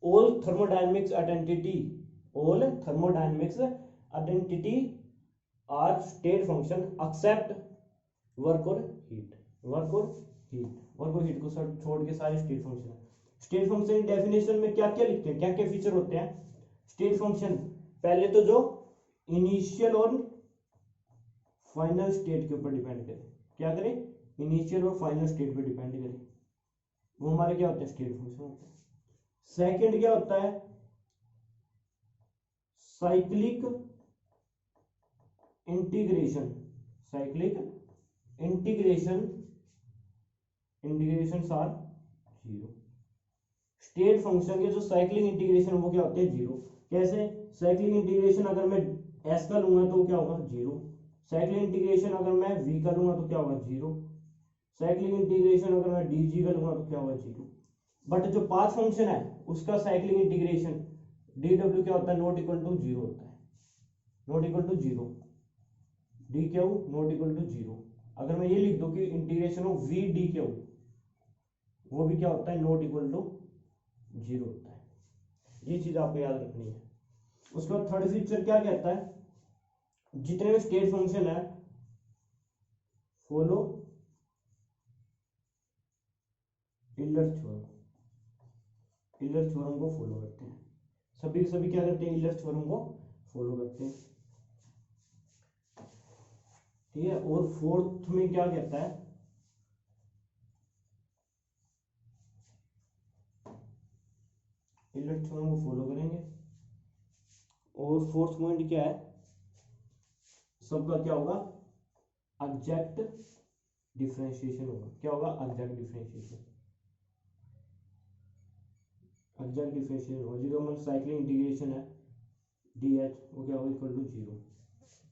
All thermodynamics identity, all thermodynamics identity are state function except work और हीट, वर्क और हीट, वर्क और हीट को छोड़ के सारे स्टेट फंक्शन है। स्टेट फंक्शन की डेफिनेशन में क्या क्या लिखते हैं, क्या क्या फीचर होते हैं स्टेट फंक्शन, पहले तो जो इनिशियल और फाइनल स्टेट के ऊपर डिपेंड करे, क्या करें, इनिशियल और फाइनल स्टेट पे डिपेंड करे, वो हमारे क्या होते हैं स्टेट फंक्शन होते हैं। सेकंड क्या होता है, cyclic integration, cyclic integration integration are zero. State function के जो साइक्लिक इंटीग्रेशन वो क्या होते हैं, जीरो। कैसे? साइक्लिक इंटीग्रेशन अगर मैं एस का लूंगा तो क्या होगा, जीरो। साइक्लिक इंटीग्रेशन अगर मैं वी का लूंगा तो क्या होगा, जीरो। साइक्लिक इंटीग्रेशन अगर मैं डी जी का लूंगा तो क्या होगा, जीरो। बट जो पाथ फंक्शन है उसका साइक्लिक इंटीग्रेशन डी डब्ल्यू क्या होता है, नॉट इक्वल टू जीरो होता है, not equal to zero. D Q not equal to zero. अगर मैं ये लिख दूं कि integration of V D Q, वो भी क्या होता है, नॉट इक्वल टू जीरो होता है। ये चीज आपको याद रखनी है। उसके बाद थर्ड फीचर क्या कहता है, जितने भी स्टेट फंक्शन है फॉलो इलर थ्योरम, इलर थ्योरम को फॉलो करते हैं। सभी के सभी क्या करते हैं, इलर थ्योरम को फॉलो करते हैं। ठीक है। और फोर्थ में क्या कहता है, इलर थ्योरम को फॉलो करेंगे। और फोर्थ पॉइंट क्या है, सबका क्या होगा, एग्जैक्ट डिफरेंशिएशन होगा। क्या होगा, एग्जैक्ट डिफरेंशिएशन, एग्जैक्ट डिफरेंशिएशन होगा। जो हमारा साइक्लिक इंटीग्रेशन है डी एच, वो क्या होगा, इक्वल टू जीरो,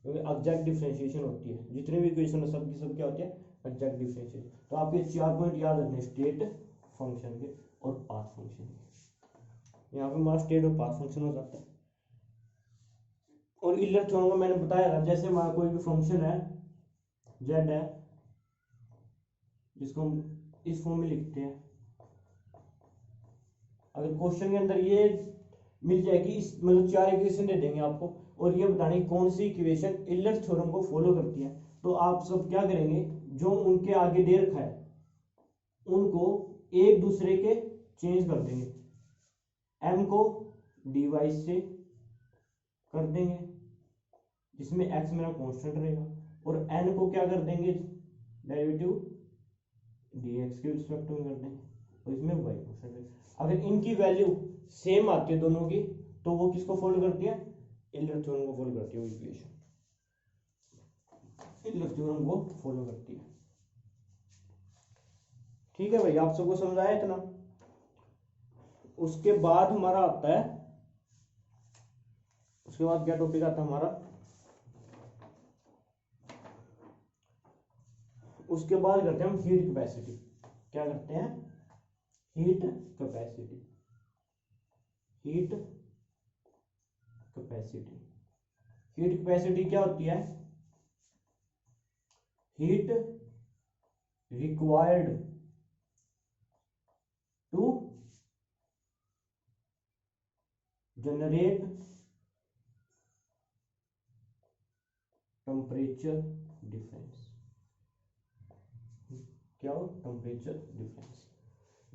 क्योंकि एग्जैक्ट डिफरेंशिएशन होती है। जितने भी इक्वेशन है सब की सब क्या होती है, एग्जैक्ट डिफरेंशिएशन। तो आपके 4 पॉइंट याद रखने, स्टेट फंक्शन के और पाथ फंक्शन के। यहाँ पे हमारा स्टेट और पाथ फंक्शन हो जाता है। और इलर थ्योरम को मैंने बताया था, जैसे हमारा कोई भी फंक्शन है जेड है, जिसको हम इस फॉर्म में लिखते हैं। अगर क्वेश्चन के अंदर ये मिल जाएगी, इस मतलब 4 इक्वेशन दे देंगे आपको, और ये बतानी कौन सी इक्वेशन इलर थ्योरम को फॉलो करती है, तो आप सब क्या करेंगे, जो उनके आगे दे रखा है उनको एक दूसरे के चेंज कर देंगे। m को dy से कर देंगे, जिसमें x मेरा कांस्टेंट रहेगा, और n को क्या कर देंगे, डेरिवेटिव dx के रिस्पेक्ट में कर देंगे, और इसमें y कांस्टेंट रहेगा। अगर इनकी वैल्यू सेम आती है दोनों की, तो वो किसको फॉलो करती है, इलर थ्योरम को फॉलो करती है। वो इक्वेशन इलर थ्योरम को फॉलो करती है। ठीक है भाई, आप सबको समझ आया इतना। उसके बाद हमारा आता है, उसके बाद क्या टॉपिक आता है हमारा, उसके बाद करते हैं हम हीट कैपेसिटी। क्या करते हैं, heat capacity, heat capacity. Heat capacity क्या होती है, heat required to generate temperature difference. क्या हो, टेम्परेचर डिफरेंस।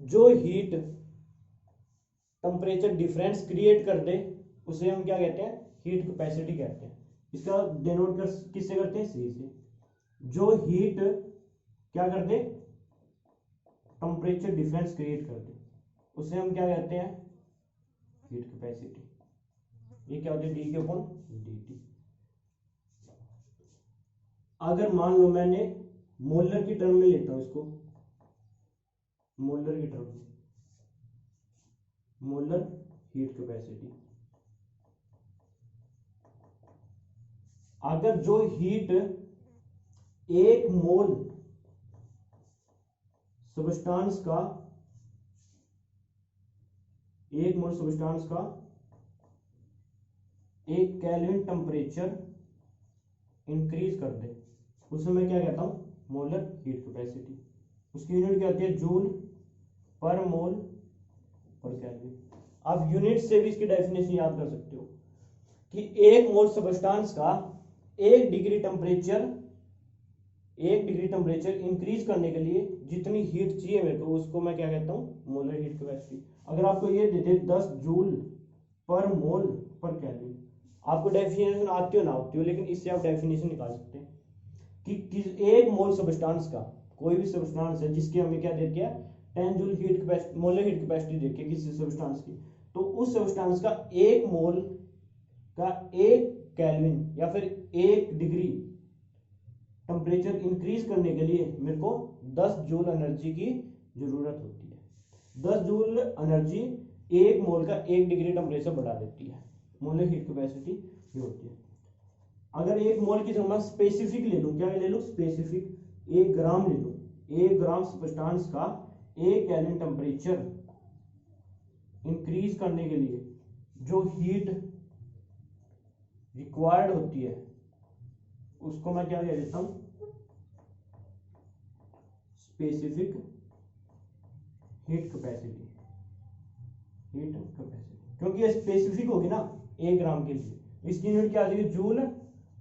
जो हीट टेम्परेचर डिफरेंस क्रिएट कर दे उसे हम क्या कहते हैं, हीट कैपेसिटी कहते हैं। इसका डिनोट किससे करते हैं, सी से। जो हीट क्या कर दे, टेम्परेचर डिफरेंस क्रिएट कर दे, उसे हम क्या कहते हैं, हीट कैपेसिटी। ये क्या होती है, डी के अपॉन डी टी। अगर मान लो मैंने मोलर की टर्म में लेता हूं इसको, मोलर की टर्म में, मोलर हीट कैपेसिटी। अगर जो हीट 1 मोल सबस्टांस का, 1 मोल सबस्टांस का 1 केल्विन टेम्परेचर इंक्रीज कर दे, उसे मैं क्या कहता हूं, मोलर हीट कैपेसिटी। उसकी यूनिट क्या होती है, जूल पर मोल पर केल्विन। आप यूनिट से भी इसकी डेफिनेशन याद कर सकते हो कि 1 मोल सबस्टांस का 1 डिग्री टेम्परेचर इंक्रीज करने के लिए जितनी हीट चाहिए मेरे को, उसको मैं क्या कहता हूं, मोलर हीट कैपेसिटी। अगर आपको ये दे दे 10 जूल पर मोल पर केल्विन, आपको डेफिनेशन आती हो ना आती हो, लेकिन इससे आप डेफिनेशन निकाल सकते हैं कि 1 मोल सबस्टांस का, कोई भी सबस्टांस है जिसकी हमें क्या दे दिया, 10 joule heat capacity, molar heat capacity देखिए किसी सबस्टांस की, तो उस सबस्टांस का 1 मोल का 1 केल्विन या फिर 1 डिग्री टेम्परेचर इंक्रीज करने के लिए मेरे को 10 जूल एनर्जी की जरूरत होती है। 10 जूल एनर्जी 1 मोल का 1 डिग्री टेम्परेचर बढ़ा देती है, मोलर हीट कैपेसिटी ये होती है। अगर 1 मोल की जगह स्पेसिफिक ले लूं, क्या ले लूं, स्पेसिफिक 1 ग्राम ले लूं, 1 ग्राम सब्सटेंस का 1 केल्विन टेम्परेचर इंक्रीज करने के लिए जो हीट रिक्वायर्ड होती है उसको मैं क्या कह देता हूं, स्पेसिफिक हीट कैपेसिटी। क्योंकि ये स्पेसिफिक होगी ना 1 ग्राम के लिए, इसकी यूनिट क्या आ जाएगी, जूल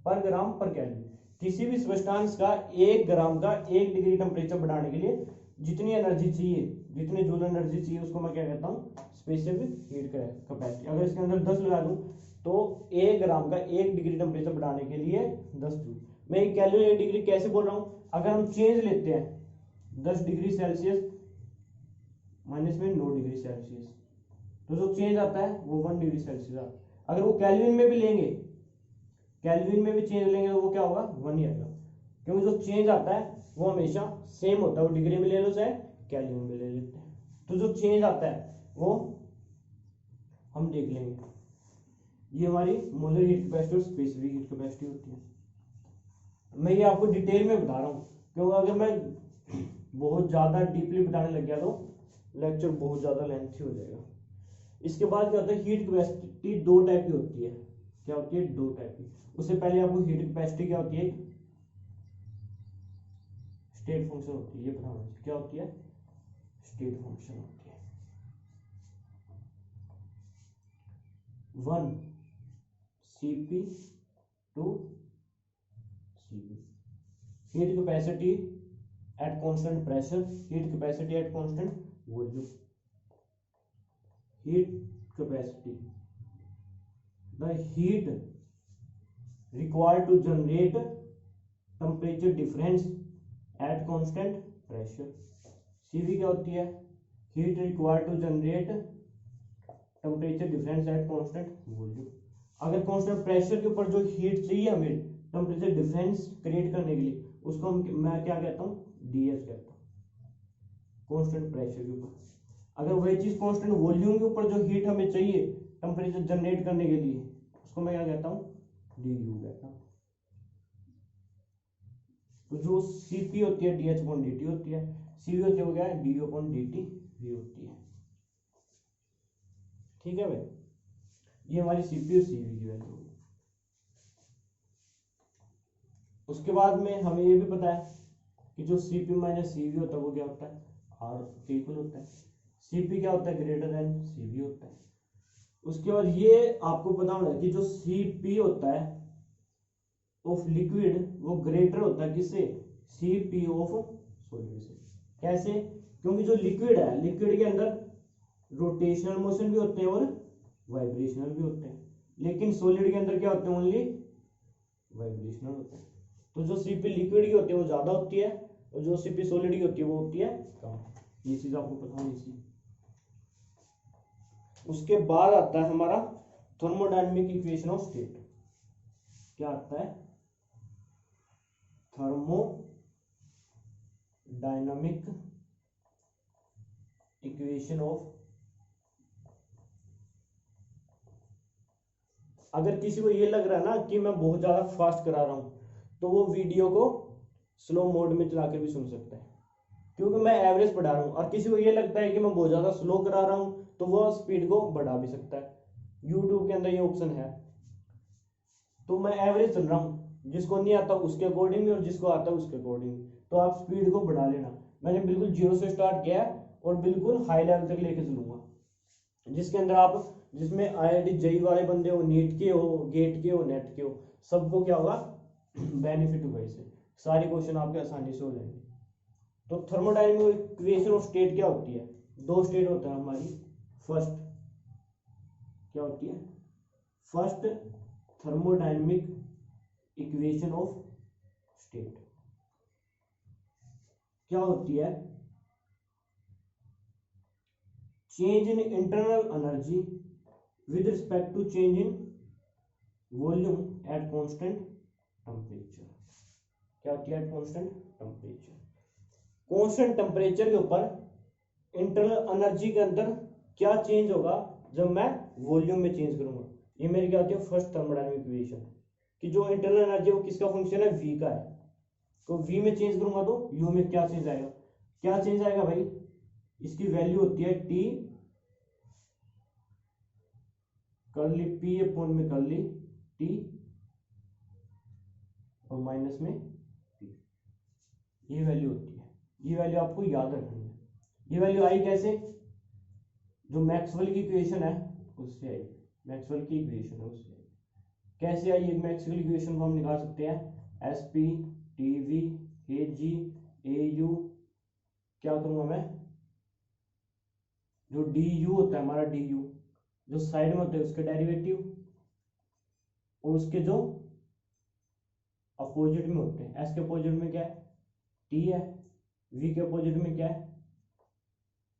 पर ग्राम पर केल्विन। किसी भी सब्सटेंस का 1 ग्राम का 1 डिग्री टेम्परेचर बढ़ाने के लिए जितनी एनर्जी चाहिए, जितने जूल एनर्जी चाहिए, उसको मैं क्या कहता हूँ, स्पेसिफिक हीट कैपेसिटी। अगर इसके अंदर 10 लगा दूं तो 1 ग्राम का 1 डिग्री टेम्परेचर बढ़ाने के लिए 10 जूल। मैं केल्विन 1 डिग्री कैसे बोल रहा हूँ, अगर हम चेंज लेते हैं 10 डिग्री सेल्सियस माइनस में 9 डिग्री सेल्सियस, तो जो चेंज आता है वो 1 डिग्री सेल्सियस आता है। अगर वो केल्विन में भी लेंगे, केल्विन में भी चेंज लेंगे तो वो क्या होगा, 1 ही आएगा, क्योंकि जो चेंज आता है वो हमेशा सेम होता है, वो डिग्री में ले लो चाहे केल्विन में ले लेते हैं। तो जो चेंज आता है वो हम देख लेंगे। ये हमारी मोलर हीट कैपेसिटी और स्पेसिफिक हीट कैपेसिटी होती है। मैं ये आपको डिटेल में बता रहा हूँ, क्योंकि अगर मैं बहुत ज्यादा डीपली बताने लग गया तो लेक्चर बहुत ज्यादा लेंथी हो जाएगा। इसके बाद क्या होता है, हीट कैपेसिटी 2 टाइप की होती है। क्या होती है, 2 टाइप की। उससे पहले आपको हीट कैपेसिटी क्या होती है, स्टेट फंक्शन होती है, ये पता होना चाहिए। क्या होती है, स्टेट फंक्शन होती है। 1 Cp 2 Cv, heat capacity at constant pressure, heat capacity at constant volume. Heat capacity, the heat required to generate temperature difference at constant pressure. Cv क्या होती है, heat required to generate temperature difference at constant volume. अगर constant pressure के ऊपर जो heat चाहिए हमें temperature difference create करने के लिए, उसको मैं क्या कहता हूँ, ds कहता हूँ, कांस्टेंट प्रेशर के ऊपर। अगर वही चीज कांस्टेंट वॉल्यूम के ऊपर जो हीट हमें चाहिए टेम्परेचर जनरेट करने के लिए, उसको मैं क्या कहता हूँ, du कहता हूँ। तो जो Cp होती है dh अपॉन dt होती है, Cv होती है वो क्या है, du अपॉन dt v होती है। ठीक है भाई, ये हमारी Cp और Cv की वैल्यू होगी। उसके बाद में हमें ये भी पता है कि जो Cp माइनस Cv होता है वो क्या होता है, R के इक्वल होता है। Cp क्या होता है, ग्रेटर देन Cv होता है। उसके बाद ये आपको पता होना कि जो Cp होता है ऑफ लिक्विड वो ग्रेटर होता है किससे, Cp ऑफ सॉलिड से। कैसे, क्योंकि जो लिक्विड है, लिक्विड के अंदर रोटेशनल मोशन भी होते हैं और वाइब्रेशनल भी होते हैं, लेकिन सॉलिड के अंदर क्या होते हैं, ओनली वाइब्रेशनल होते हैं। तो जो Cp लिक्विड की होती है वो ज्यादा होती है और जो Cp सॉलिड की होती है वो होती है कम। ये चीज आपको पता होनी चाहिए। उसके बाद आता है हमारा थर्मोडायनेमिक इक्वेशन ऑफ स्टेट। क्या आता है, थर्मोडायनामिक इक्वेशन ऑफ। अगर किसी को ये लग रहा है ना कि मैं बहुत ज्यादा फास्ट करा रहा हूं, तो वो वीडियो को स्लो मोड में चला के भी सुन सकता है, क्योंकि मैं एवरेज पढ़ा रहा हूं। और किसी को ये लगता है कि मैं बहुत ज्यादा स्लो करा रहा हूं, तो वो स्पीड को बढ़ा भी सकता है। यूट्यूब के अंदर ये ऑप्शन है। तो मैं एवरेज चल रहा हूँ, जिसको नहीं आता उसके अकॉर्डिंग और जिसको आता है उसके अकॉर्डिंग, तो आप स्पीड को बढ़ा लेना। मैंने बिल्कुल 0 से स्टार्ट किया है और बिल्कुल हाई लेवल तक लेके चलूंगा, जिसके अंदर आप, जिसमें IIT जेई वाले बंदे हो, नीट के हो, गेट के हो, नेट के हो, सबको क्या होगा, बेनिफिट होगा इससे। सारे क्वेश्चन आपके आसानी से हो जाएंगे। तो थर्मोडायनेमिक इक्वेशन ऑफ स्टेट क्या होती है, 2 स्टेट होता है हमारी। फर्स्ट क्या होती है, first thermodynamic equation of state क्या होती है, change in internal energy with respect to change in volume at constant temperature. क्या होती है? At constant temperature. Constant temperature के ऊपर इंटरनल एनर्जी के अंदर क्या चेंज होगा जब मैं वॉल्यूम में चेंज करूंगा। ये मेरी क्या होती है? फर्स्ट थर्मोडायनामिक इक्वेशन कि जो इंटरनल एनर्जी है वो किसका फंक्शन है? वी का है। तो वी में चेंज करूंगा तो यू में क्या चेंज आएगा? क्या चेंज आएगा भाई? इसकी वैल्यू होती है टी कर्ली पी अपॉन में कर्ली टी और माइनस में पी। ये वैल्यू होती है। ये वैल्यू आपको याद रखनी है। ये वैल्यू आई कैसे? जो मैक्सवेल की इक्वेशन है उससे आई। मैक्सवेल की इक्वेशन है उससे आई। कैसे आई? एक मैक्सवेल इक्वेशन को हम निकाल सकते हैं S P T V A G A U. क्या करूंगा मैं? जो डी यू होता है हमारा, डी यू जो साइड में होते हैं उसके डेरिवेटिव और उसके जो अपोजिट में होते हैं। एस के अपोजिट में क्या है? टी है। वी के अपोजिट में क्या है?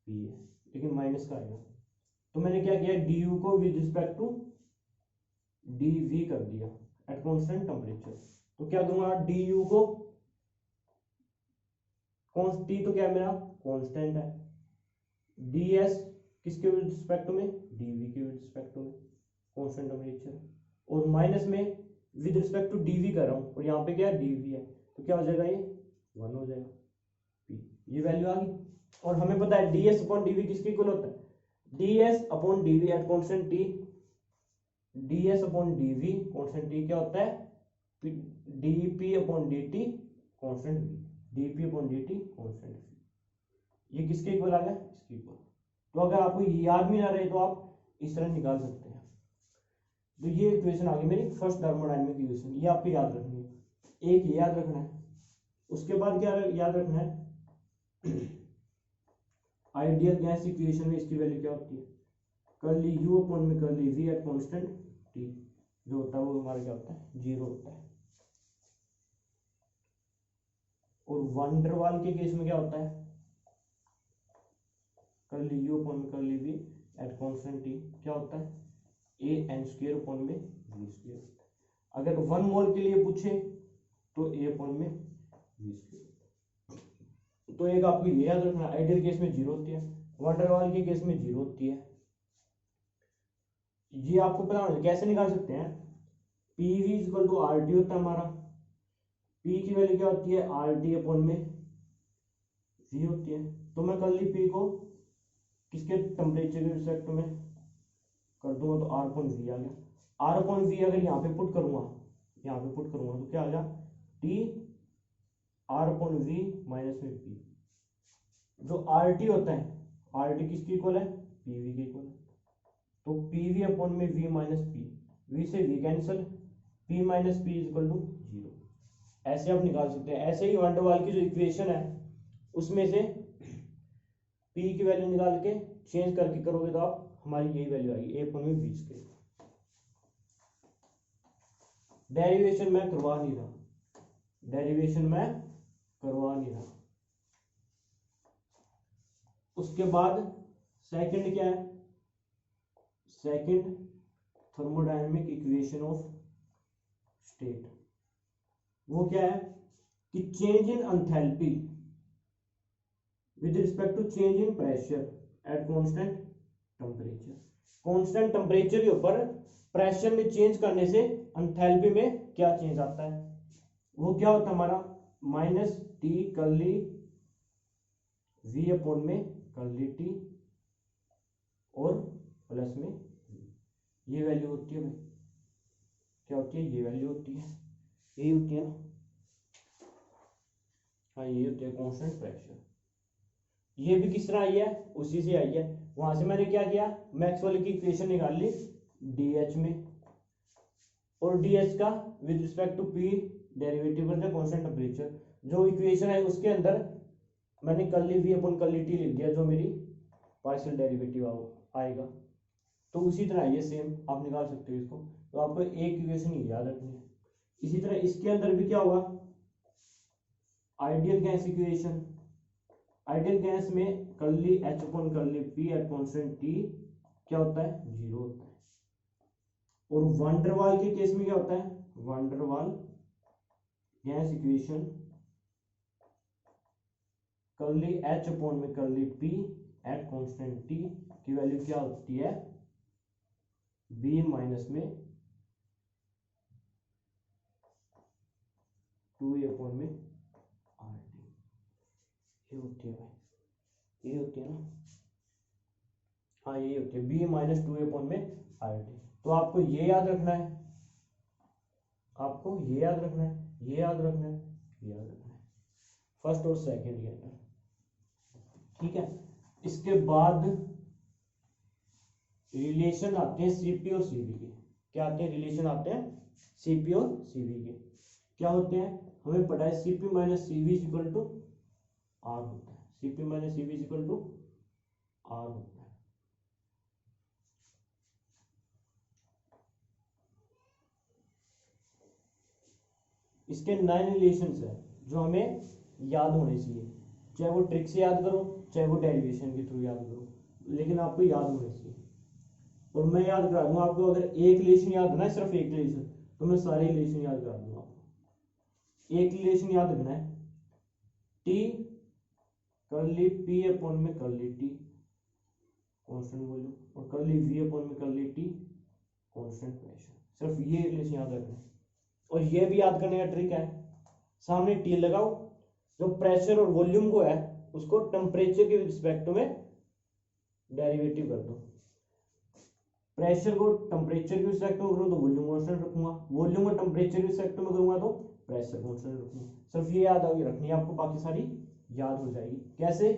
पी है, लेकिन माइनस का आएगा। तो मैंने क्या किया? डी यू को with respect to D V कर दिया एट कॉन्स्टेंट टेम्परेचर। तो क्या करूंगा? डी यू को टी तो क्या है मेरा? कांस्टेंट है। डी एस किसके विद रिस्पेक्ट में? डी वी के विद रिस्पेक्ट में कांस्टेंट टेम्परेचर। और माइनस में with respect to D V कर रहा हूँ और यहाँ पे क्या है? डी वी है। तो क्या हो जाएगा? ये 1 हो जाएगा। ये वैल्यू आ गई। और हमें पता है D S upon D V किसके इक्वल होता है? D S upon D V at constant T. D S upon D V constant T क्या होता है? D P upon D T constant V. D P upon D T constant V. ये किसके equal आ गया? इसके इक्वल। तो अगर आपको याद भी ना रहे तो आप इस तरह निकाल सकते हैं। तो ये इक्वेशन आ गई मेरी फर्स्ट थर्मोडायनामिक इक्वेशन। ये आपको याद रखनी है। एक ये याद रखना है। उसके बाद क्या याद रखना है? आइडियल गैस इक्वेशन में इसकी वैल्यू क्या होती है? कर्ली यू अपॉन में curly V at constant T जो होता है वो हमारा क्या होता है? 0 होता है। और वंडरवाल के केस में क्या होता है? कर्ली यू अपॉन में curly V at constant T क्या होता है? ए एन स्क्वायर अपॉन में वी स्क्वायर। अगर 1 मोल के लिए पूछे तो ए अपॉन में वी स्क्वायर। तो एक आपको ये याद रखना, आइडियल केस में 0 होती है, वंडरवाल के केस में 0 होती है। ये आपको पता होना कैसे निकाल सकते हैं? P V equal to R T होता है हमारा। पी की वैल्यू क्या होती है? आर टी अपॉन में वी होती है। तो मैं कर ली पी को किसके टेम्परेचर के रिस्पेक्ट में कर दूंगा तो आर अपॉन वी आ गया। आर अपॉन वी अगर यहाँ पे पुट करूंगा, यहाँ पे पुट करूंगा तो क्या आ गया? T R upon V minus में पी। जो आर टी होता है, आर टी किसकी इक्वल है? पी वी के इक्वल है। तो पी वी अपॉन में वी माइनस पी, वी से V cancel, P minus P is equal to 0। ऐसे आप निकाल सकते हैं। ऐसे ही वंडरवाल की जो इक्वेशन है उसमें से पी की वैल्यू निकाल के चेंज करके करोगे तो आप हमारी यही वैल्यू आएगी ए अपॉन में वी स्क्वायर। डेरिवेशन मैं करवा नहीं रहा, डेरिवेशन मैं करवा नहीं रहा। उसके बाद सेकंड क्या है? Second thermodynamic equation of state. वो क्या है कि change in enthalpy with respect to change in pressure at constant temperature. Constant temperature के ऊपर प्रेशर में चेंज करने से एंथैल्पी में क्या चेंज आता है? वो क्या होता है हमारा? Minus T curly V upon में कर्ली टी और प्लस में ये वैल्यू होती है भाई, क्या होती है? ये वैल्यू होती है, यही होती है ना। हाँ ये होती है कांस्टेंट प्रेशर। ये भी किस तरह आई है? उसी से आई है। वहां से मैंने क्या किया? मैक्सवेल की इक्वेशन निकाल ली डीएच में, और डीएच का with respect to P derivative कर दिया कांस्टेंट टेम्परेचर। जो इक्वेशन है उसके अंदर मैंने curly V upon curly T लिख दिया जो मेरी पार्शियल डेरिवेटिव आएगा। तो उसी तरह ये सेम आप निकाल सकते हो इसको। तो आपको एक इक्वेशन याद रखनी है। इसी तरह इसके अंदर भी क्या होगा? Ideal gas equation. Ideal gas में curly H upon curly P at constant T क्या होता है? 0 होता है। और वांडरवाल के केस में क्या होता है, Van der Waals gas equation curly H upon में curly P at constant T की वैल्यू क्या होती है, बी माइनस में 2a अपॉन में आर टी, ये होती है भाई, ये होती है ना, हाँ ये होती है बी माइनस 2a अपॉन में आर टी। तो आपको ये याद रखना है, आपको ये याद रखना है, ये याद रखना है, ये याद रखना है, फर्स्ट और सेकंड के अंदर, ठीक है। इसके बाद रिलेशन आते हैं सीपी और सीवी के, क्या आते हैं, रिलेशन आते हैं सीपी और सीवी के, क्या होते हैं, हमें पता है CP minus CV is equal to R होता है, CP minus CV is equal to R होता है। इसके 9 रिलेशंस है जो हमें याद होने चाहिए, चाहे वो ट्रिक से याद करो, चाहे वो डेरिवेशन के थ्रू याद करो, लेकिन आपको याद होने चाहिए। और मैं याद करा दूंगा आपको, अगर एक रिलेशन याद है ना, सिर्फ एक रिलेशन, तो मैं सारे रिलेशन याद करा दूंगा आपको। एक रिलेशन याद रखना है, टी कर्ली पी अपॉन में कर्ली टी कांस्टेंट वॉल्यूम, और कर्ली वी अपॉन में कर्ली टी कांस्टेंट प्रेशर, सिर्फ ये रिलेशन याद रखना है। और ये भी याद करने का ट्रिक है, सामने टी लगाओ, जो प्रेशर और वॉल्यूम को है उसको टेम्परेचर के रिस्पेक्ट में डेरिवेटिव कर दो, प्रेशर को टेम्परेचर के रिस्पेक्ट में करूँ तो वॉल्यूम कांस्टेंट रखूंगा, वॉल्यूम को टेम्परेचर के रिस्पेक्ट में करूंगा तो प्रेशर कांस्टेंट रखूंगा। सिर्फ ये याद रखनी है आपको, बाकी सारी याद हो जाएगी। कैसे,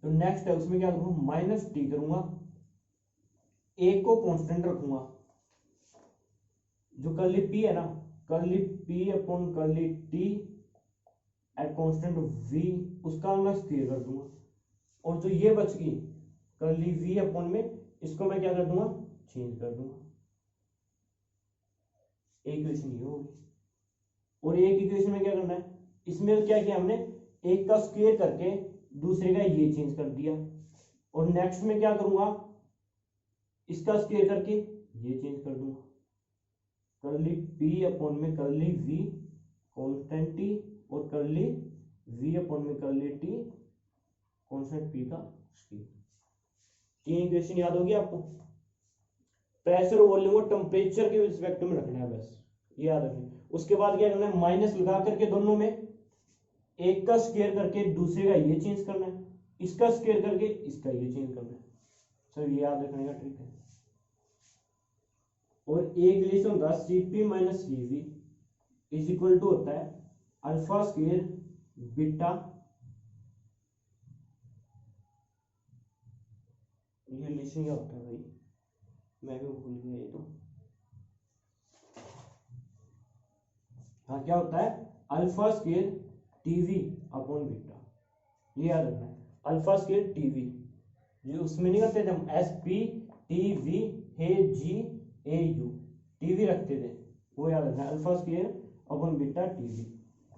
तो नेक्स्ट है उसमें क्या करूंगा, माइनस टी करूंगा, एक को कांस्टेंट रखूंगा, जो कर्ली पी है ना, curly P upon curly T at constant V, उसका मैं स्क्वायर कर दूंगा, और जो ये बच गई कर्ली वी अपॉन में, इसको मैं क्या कर दूंगा, चेंज कर दूंगा, एक इक्वेशन ये होगी। और एक इक्वेशन में क्या करना है, इसमें क्या किया हमने, एक का स्क्वायर करके दूसरे का ये चेंज कर दिया, और नेक्स्ट में क्या करूंगा, इसका स्क्वायर करके ये चेंज कर दूंगा, कर्ली पी अपॉन में कर्ली वी कांस्टेंट टी, और कर्ली वी अपॉन में कर्ली टी कांस्टेंट पी का स्क्वायर। तीन इक्वेशन याद होगी आपको, प्रेशर और वॉल्यूम को टेम्परेचर के रिस्पेक्ट में रखना है, बस ये याद रखना है। उसके बाद क्या करना है, माइनस लगा करके दोनों में एक का स्क्वायर करके दूसरे का ये चेंज करना है, इसका स्क्वायर करके इसका ये चेंज करना है, सर ये याद रखने का ट्रिक है। और एक रिलेशन होता है CP minus CV is equal to होता है अल्फा स्क्वायर बीटा, ये रिलेशन क्या होता है भाई, मैं भी भूल गया ये तो, हाँ क्या होता है, alpha square TV upon beta, ये याद रखना है, अल्फा स्क्वायर टीवी, ये उसमें नहीं करते थे हम, S P T V H G A U, TV रखते थे, वो याद रखना है, alpha square upon beta TV.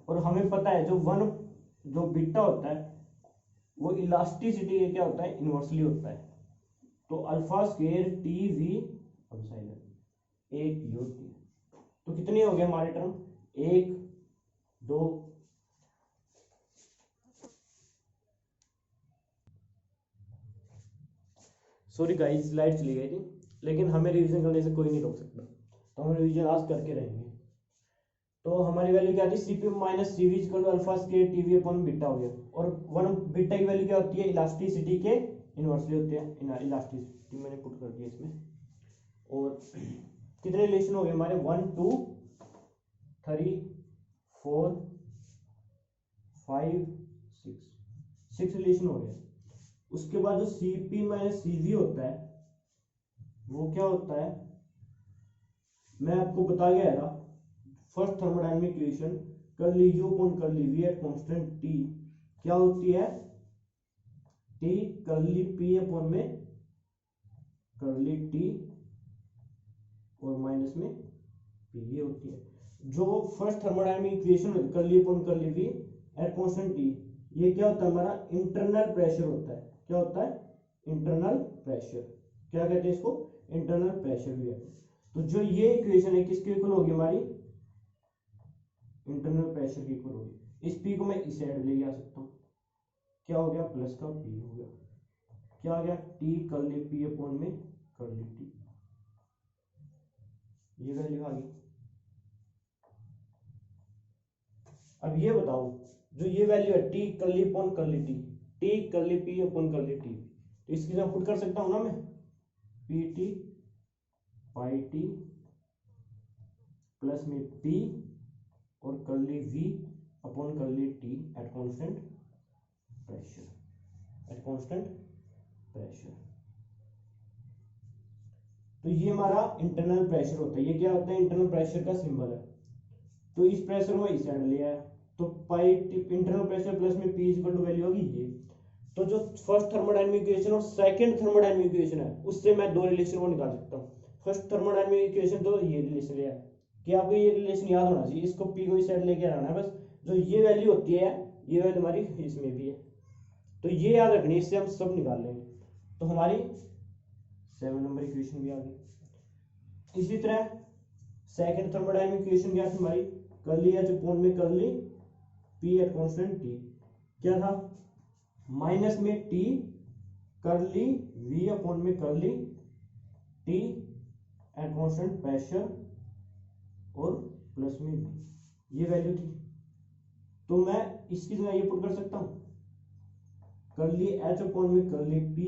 और हमें पता है जो बीटा होता है वो इलास्टिसिटी क्या होता है, इनवर्सली होता है, तो अल्फा स्क्वायर टी वी एक ये होती है। तो कितने हो गए हमारे टर्म, एक दो, सॉरी गाइस स्लाइड चली गई थी, लेकिन हमें रिवीजन करने से कोई नहीं रोक सकता, तो हम रिवीजन आज करके रहेंगे। तो हमारी वैल्यू क्या थी, CP minus CV equal to alpha square TV upon beta हो गया, और वन बीटा की वैल्यू क्या होती है, इलास्टिसिटी के इनवर्सली होते हैं, इलास्टिसिटी मैंने पुट कर दिया इसमें। और कितने रिलेशन हो गए हमारे, 1 2 3 4 5 6 रिलेशन हो गए। उसके बाद जो सीपी माइनस सीवी होता है वो क्या होता है, मैं आपको बता गया था, first thermodynamic equation curly U upon curly V at constant T क्या होती है, टी कर्ली पी अपॉन में कर्ली टी और माइनस में पी, ये होती है। जो फर्स्ट थर्मोडायनामिक इक्वेशन होती है curly upon curly V at constant T, ये क्या होता है, हमारा इंटरनल प्रेशर होता है, क्या होता है, इंटरनल प्रेशर। क्या कहते हैं इसको, इंटरनल प्रेशर भी है। तो जो ये इक्वेशन है किसके इक्वल होगी हमारी, इंटरनल प्रेशर की इक्वल होगी। इस पी को मैं इस साइड लेके आ सकता हूँ, क्या हो गया, प्लस का पी हो गया, क्या आ गया, टी कर्ली पी अपॉन में कर्ली टी, ये वैल्यू आ गई। अब ये बताओ, जो ये वैल्यू है T curly upon curly T curly P upon curly T, तो इसकी मैं पुट कर सकता हूं ना मैं, P T pi T plus में पी और curly V upon curly T at constant pressure, at constant pressure. तो ये हमारा इंटरनल प्रेशर होता है, ये क्या होता है, इंटरनल प्रेशर का सिंबल है। तो इस प्रेशर को इस साइड लिया है, तो पाई इंटरनल प्रेशर प्लस में पी इक्वल टू वैल्यू होगी ये। तो जो फर्स्ट थर्मोडायनामिक इक्वेशन और सेकंड थर्मोडायनामिक इक्वेशन है उससे मैं दो रिलेशन को निकाल सकता हूँ। फर्स्ट थर्मोडायनामिक इक्वेशन तो ये रिलेशन लिया है कि आपको ये रिलेशन याद होना चाहिए, इसको पी को इस साइड लेके आना है बस। जो ये वैल्यू होती है ये वैल्यू हमारी इसमें भी है, तो ये याद रखनी है, इससे हम सब निकाल लेंगे। तो हमारी 7 नंबर इक्वेशन भी आ गई। इसी तरह सेकंड थर्मोडायनामिक इक्वेशन क्या थी हमारी, कर्ली एच अपॉन में curly P at constant T, क्या था, माइनस में टी कर्ली वी अपॉन में curly T at constant pressure और प्लस में वी, ये वैल्यू थी। तो मैं इसकी जगह ये पुट कर सकता हूं, कर्ली एच अपॉन में curly P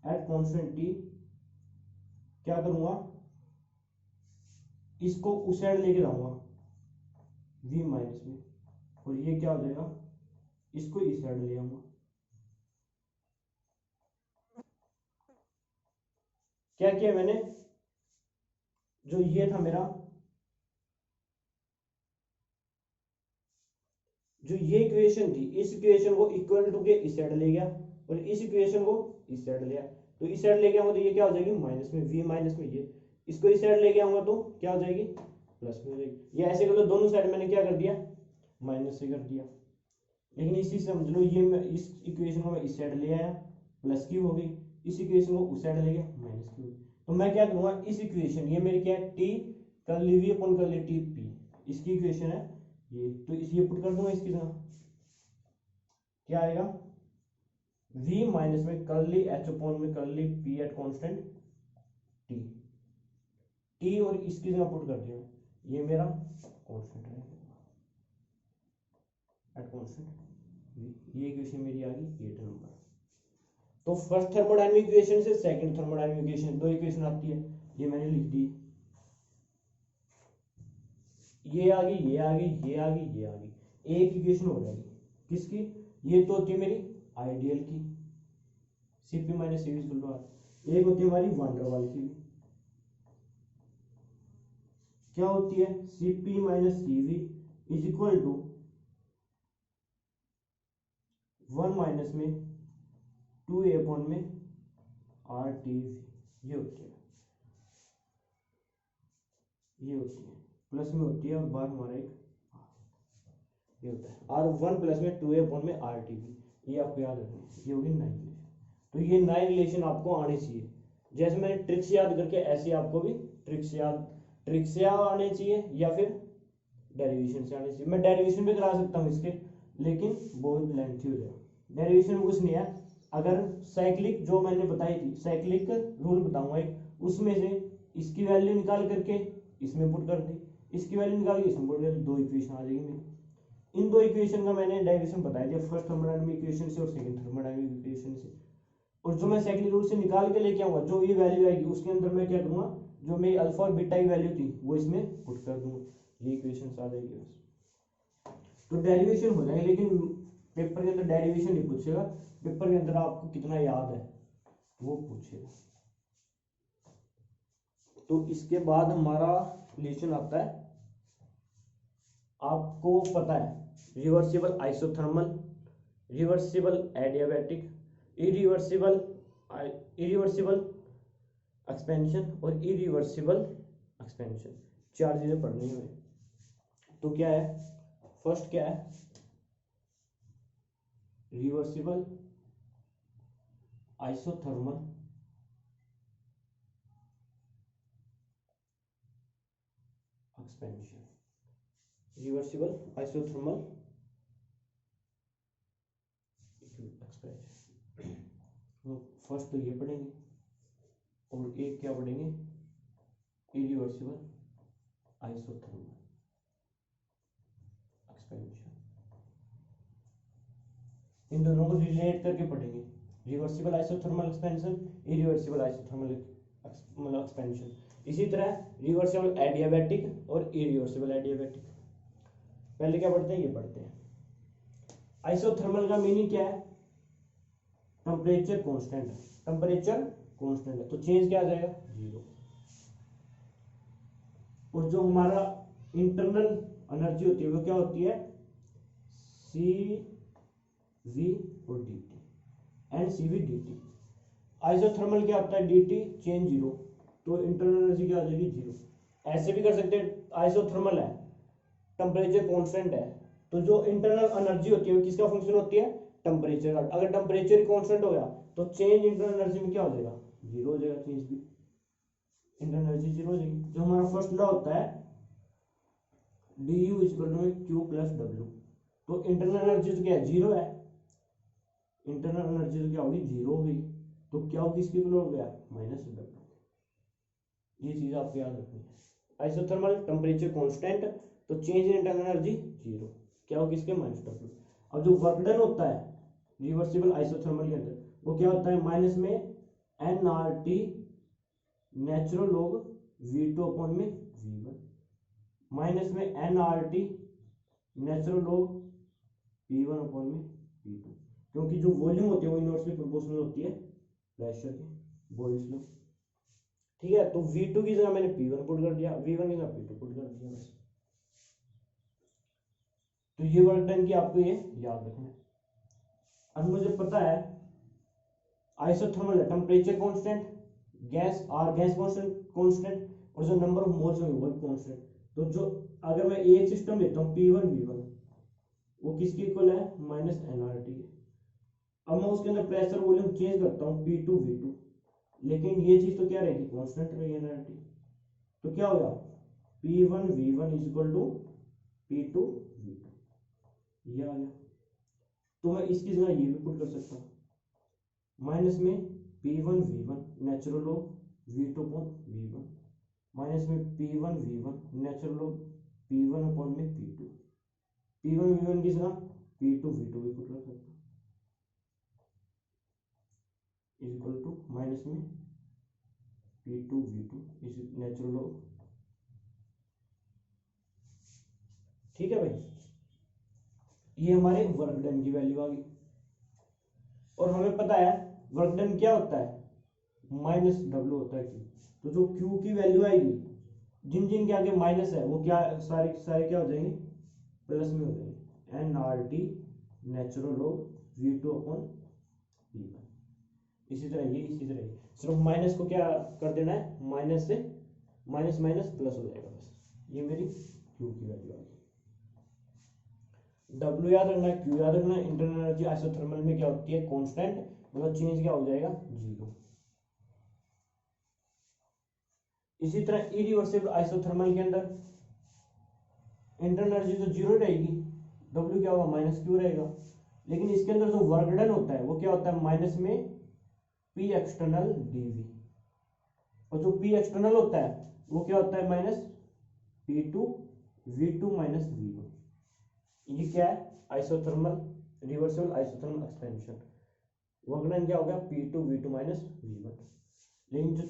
at constant T, क्या करूंगा, इसको उस साइड लेके जाऊंगा v माइनस में, और ये क्या हो जाएगा, इसको इस साइड ले आऊंगा। क्या किया मैंने, जो ये था मेरा, जो ये इक्वेशन थी इस इक्वेशन को इक्वल टू के इस साइड ले गया और इस इक्वेशन को इस साइड ले गया। तो इस साइड ले गया तो ये क्या हो जाएगी, माइनस में v माइनस में ये, इसको इस साइड ले गया होगा तो क्या हो जाएगी, प्लस में हो जाएगी। ये ऐसे कर लो, दोनों साइड मैंने क्या कर दिया, माइनस से कर दिया। लेकिन इसी समझ लो, ये मैं इस इक्वेशन को मैं इस साइड ले आया, प्लस की हो गई, इस इक्वेशन को उस साइड ले गया, माइनस की हो गई। तो मैं क्या करूंगा, इस इक्वेशन, ये मेरी क्या है, T curly V upon curly T P, इसकी इक्वेशन है ये, तो इस ये पुट कर दूंगा इसकी जगह, क्या आएगा, v माइनस में कर्ली एच अपॉन में curly P at constant T, T और इसकी जगह पुट कर दिया, ये मेरा कांस्टेंट है एट कांस्टेंट, ये इक्वेशन मेरी आ गई 8 नंबर। तो फर्स्ट थर्मोडायनामिक इक्वेशन से सेकंड थर्मोडायनामिक इक्वेशन, दो इक्वेशन आती है, ये मैंने लिख दी, ये आ गई, ये आ गई, ये आ गई, ये आ गई, एक इक्वेशन हो जाएगी किसकी, ये तो होती है मेरी आइडियल की, Cp minus Cv equal to R। एक होती है हमारी वान डेर वाल की, क्या होती है, Cp minus Cv is equal to 1 minus में 2a अपॉन में RTV, ये होती है, ये होती है, प्लस में होती है और बार हमारा एक ये होता है R1 प्लस में 2a अपॉन में RTV, ये आपको याद रखना है, ये होगी 9 रिलेशन। तो ये 9 रिलेशन आपको आने चाहिए, जैसे मैंने ट्रिक्स याद करके ऐसे आपको भी ट्रिक्स याद आने चाहिए या फिर डेरिवेशन से आने चाहिए। मैं डेरिवेशन भी करा सकता हूँ इसके, लेकिन बहुत लेंथी हो जाएगा। डेरिवेशन में कुछ नहीं है, अगर साइक्लिक जो मैंने बताई थी साइक्लिक रूल बताऊंगा एक, उसमें से इसकी वैल्यू निकाल करके इसमें पुट कर दी, इसकी वैल्यू निकाल के इसमें पुट कर दी, दो इक्वेशन आ जाएगी मेरी। इन दो इक्वेशन का मैंने डेरिवेशन बताया दिया, फर्स्ट थर्मोडायनामिक इक्वेशन से और सेकंड थर्मोडायनामिक इक्वेशन से। और जो मैं साइक्लिक रूल से निकाल के लेके आऊंगा, जो ये वैल्यू आएगी उसके अंदर मैं क्या करूंगा, जो मेरी अल्फा और बीटा की वैल्यू थी वो इसमें पुट कर दूंगा, ये इक्वेशन आ जाएगी बस। तो डेरिवेशन हो जाएगा, लेकिन पेपर के अंदर डेरिवेशन नहीं पूछेगा, पेपर के अंदर आपको कितना याद है वो पूछेगा। तो इसके बाद हमारा रिलेशन आता है, आपको पता है, reversible isothermal, reversible adiabatic, irreversible expansion और इरिवर्सिबल एक्सपेंशन, चार चीजें पढ़नी है। तो क्या है, फर्स्ट क्या है, reversible isothermal expansion, reversible isothermal expansion. First तो ये पढ़ेंगे और एक क्या पढ़ेंगे, इरिवर्सिबल आइसोथर्मल एक्सपेंशन। इन दोनों को रिलेट करके पढ़ेंगे, reversible isothermal expansion, irreversible isothermal मतलब एक्सपेंशन। इसी तरह रिवर्सिबल एडियाबैटिक और इरिवर्सिबल एडियाबैटिक। पहले क्या पढ़ते हैं, ये पढ़ते हैं। आइसोथर्मल का मीनिंग क्या है, टेम्परेचर कांस्टेंट है, टेम्परेचर कांस्टेंट है तो चेंज क्या आ जाएगा, जीरो। और जो हमारा इंटरनल एनर्जी होती है वो क्या होती है, सी वी और D T, N C V D T. Isothermal क्या होता है, डी टी चेंज जीरो, तो इंटरनल एनर्जी क्या आ जाएगी, जीरो। ऐसे भी कर सकते हैं, आइसोथर्मल है, टेम्परेचर कांस्टेंट है, तो जो इंटरनल एनर्जी होती है वो किसका फंक्शन होती है, टेम्परेचर। अगर टेम्परेचर कांस्टेंट हो गया तो चेंज इंटरनल एनर्जी में क्या हो जाएगा, जीरो हो जाएगा, चेंज भी इंटरनल एनर्जी जीरो हो जाएगी। जो हमारा फर्स्ट लॉ होता है D U equal to Q plus W, तो इंटरनल एनर्जी तो क्या है, जीरो है, इंटरनल एनर्जी तो क्या होगी, जीरो हो गई, तो क्या होगी, इसके इक्वल हो गया माइनस डब्ल्यू। ये चीज आपको याद रखनी है। आइसोथर्मल टेम्परेचर कांस्टेंट, तो change in internal energy zero, क्या होगी इसके, माइनस डब्ल्यू। अब जो वर्क डन होता है रिवर्सिबल आइसोथर्मल के अंदर, वो क्या होता है, माइनस में N R T natural log V two upon में वी वन, माइनस में N R T natural log P one upon में पी टू, क्योंकि जो वॉल्यूम होती है वो इनवर्सली प्रोपोर्शनल होती है प्रेशर के, बॉयल्स लॉ। ठीक है, तो V2 की जगह मैंने P1 पुट कर दिया, V1 की जगह P2 पुट कर दिया बस। तो ये वर्क डन की आपको ये याद रखना है। अब मुझे पता है आइसोथर्मल है, टेम्परेचर कांस्टेंट, गैस और गैस कांस्टेंट और जो नंबर ऑफ मोल्स होंगे वो कांस्टेंट। तो जो अगर मैं एक सिस्टम लेता हूँ P1 V1, वो किसके इक्वल है, माइनस एनआरटी। अब मैं उसके अंदर प्रेशर वॉल्यूम चेंज करता हूँ P2 V2, लेकिन ये चीज तो क्या रहेगी, कांस्टेंट रहेगी एनआरटी। तो क्या होगा, P1 V1 is equal to P2 V2, ये आ गया। तो मैं इसकी जगह ये भी पुट कर सकता हूँ, माइनस में P1 V1 natural log V2 upon V1, minus में P1 V1 natural log P1 upon में P2, P1 V1 की जगह P2 V2 भी पुट कर सकता हूँ, इज इक्वल टू माइनस में P2 V2 is natural log. ठीक है भाई, ये हमारे वर्क डन की वैल्यू आ गई। और हमें पता है वर्क डन क्या होता है, माइनस डब्ल्यू होता है क्यू। तो जो क्यू की वैल्यू आएगी, जिन जिन के आगे माइनस है वो क्या सारे सारे क्या हो जाएंगे, प्लस में हो जाएंगे, N R T natural log V two upon V one. इसी तरह ये, इसी तरह ये, सिर्फ माइनस को क्या कर देना है, माइनस से माइनस माइनस प्लस हो जाएगा बस। ये मेरी क्यू की वैल्यू आ गई। डब्ल्यू याद रखना है, क्यू याद रखना है। इंटरनल एनर्जी आइसोथर्मल में क्या होती है, कांस्टेंट, मतलब चेंज क्या हो जाएगा, जीरो। इसी तरह इरिवर्सिबल आइसोथर्मल के अंदर इंटरनल एनर्जी तो जीरो रहेगी, डब्ल्यू क्या होगा, माइनस क्यू रहेगा। लेकिन इसके अंदर जो वर्क डन होता है वो क्या होता है, माइनस में पी एक्सटर्नल डीवी, और जो पी एक्सटर्नल होता है वो क्या होता है, minus P two V two minus V one. ये क्या है, isothermal reversible isothermal expansion. Work done क्या हो गया, P two V two minus V one. लेकिन जो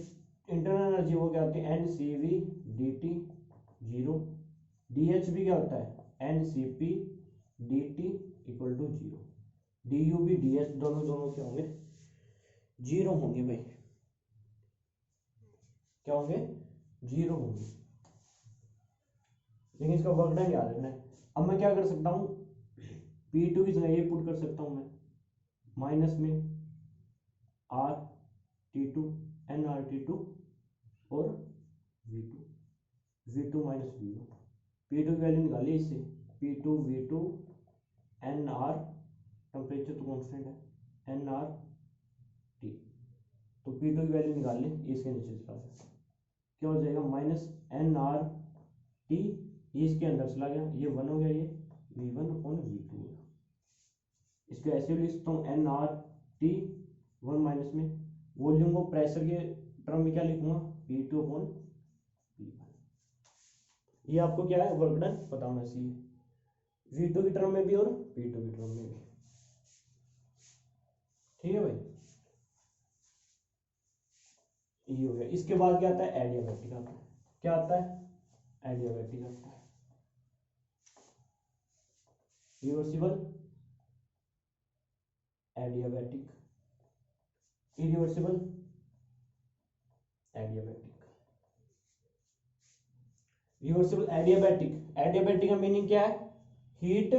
इंटरनल एनर्जी वो क्या होती है, N C V D T zero, D H भी क्या होता है, N C P D T equal to zero, D U भी डी एच दोनों दोनों क्या होंगे, जीरो होंगे भाई, क्या होंगे, जीरो होंगे। लेकिन इसका वर्क डन याद रखना है। अब मैं क्या कर सकता हूँ, P2 की जगह ये पुट कर सकता हूँ मैं, माइनस में R T two N R T two और V2 माइनस V1। P2 की वैल्यू निकाली इससे, P2 V2 N R, temperature तो कॉन्स्टेंट है, एन आर टी, तो P2 की वैल्यू निकाल लें, इसके नीचे चला जाए, क्या हो जाएगा, माइनस एन आर टी, ये इसके अंदर चला गया, ये 1 हो गया, ये V1/V2 हो गया। इसको ऐसे भी लिख सकता हूँ nRT1 माइनस में वॉल्यूम को प्रेशर के टर्म में क्या लिखूंगा P2/P1। ये आपको क्या है वर्क डन पता होना चाहिए V2 की टर्म में भी और P2 की टर्म में भी। ठीक है भाई, ये हो गया। इसके बाद क्या आता है एडियाबैटिक आता है। क्या आता है एडियाबैटिक आता है, reversible adiabatic, irreversible adiabatic. Reversible adiabatic, adiabatic का मीनिंग क्या है, हीट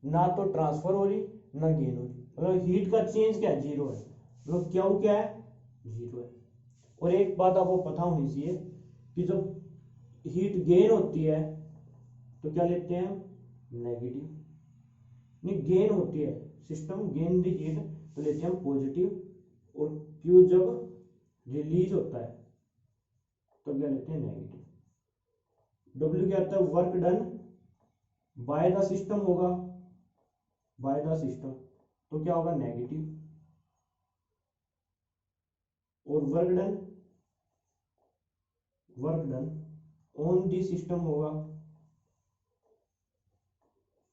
ना तो ट्रांसफर हो रही ना गेन हो रही, मतलब हीट का चेंज क्या है जीरो है, मतलब क्यू क्या है जीरो है। और एक बात आपको पता होनी चाहिए कि जब हीट गेन होती है तो क्या लेते हैं हम नेगेटिव, नहीं गेन होती है सिस्टम गेन द हीट तो लेते हैं हम पॉजिटिव, और क्यू जब रिलीज होता है तो क्या लेते हैं नेगेटिव। डब्ल्यू क्या आता है work done by the system होगा, बाय द सिस्टम तो क्या होगा नेगेटिव, और work done on the system होगा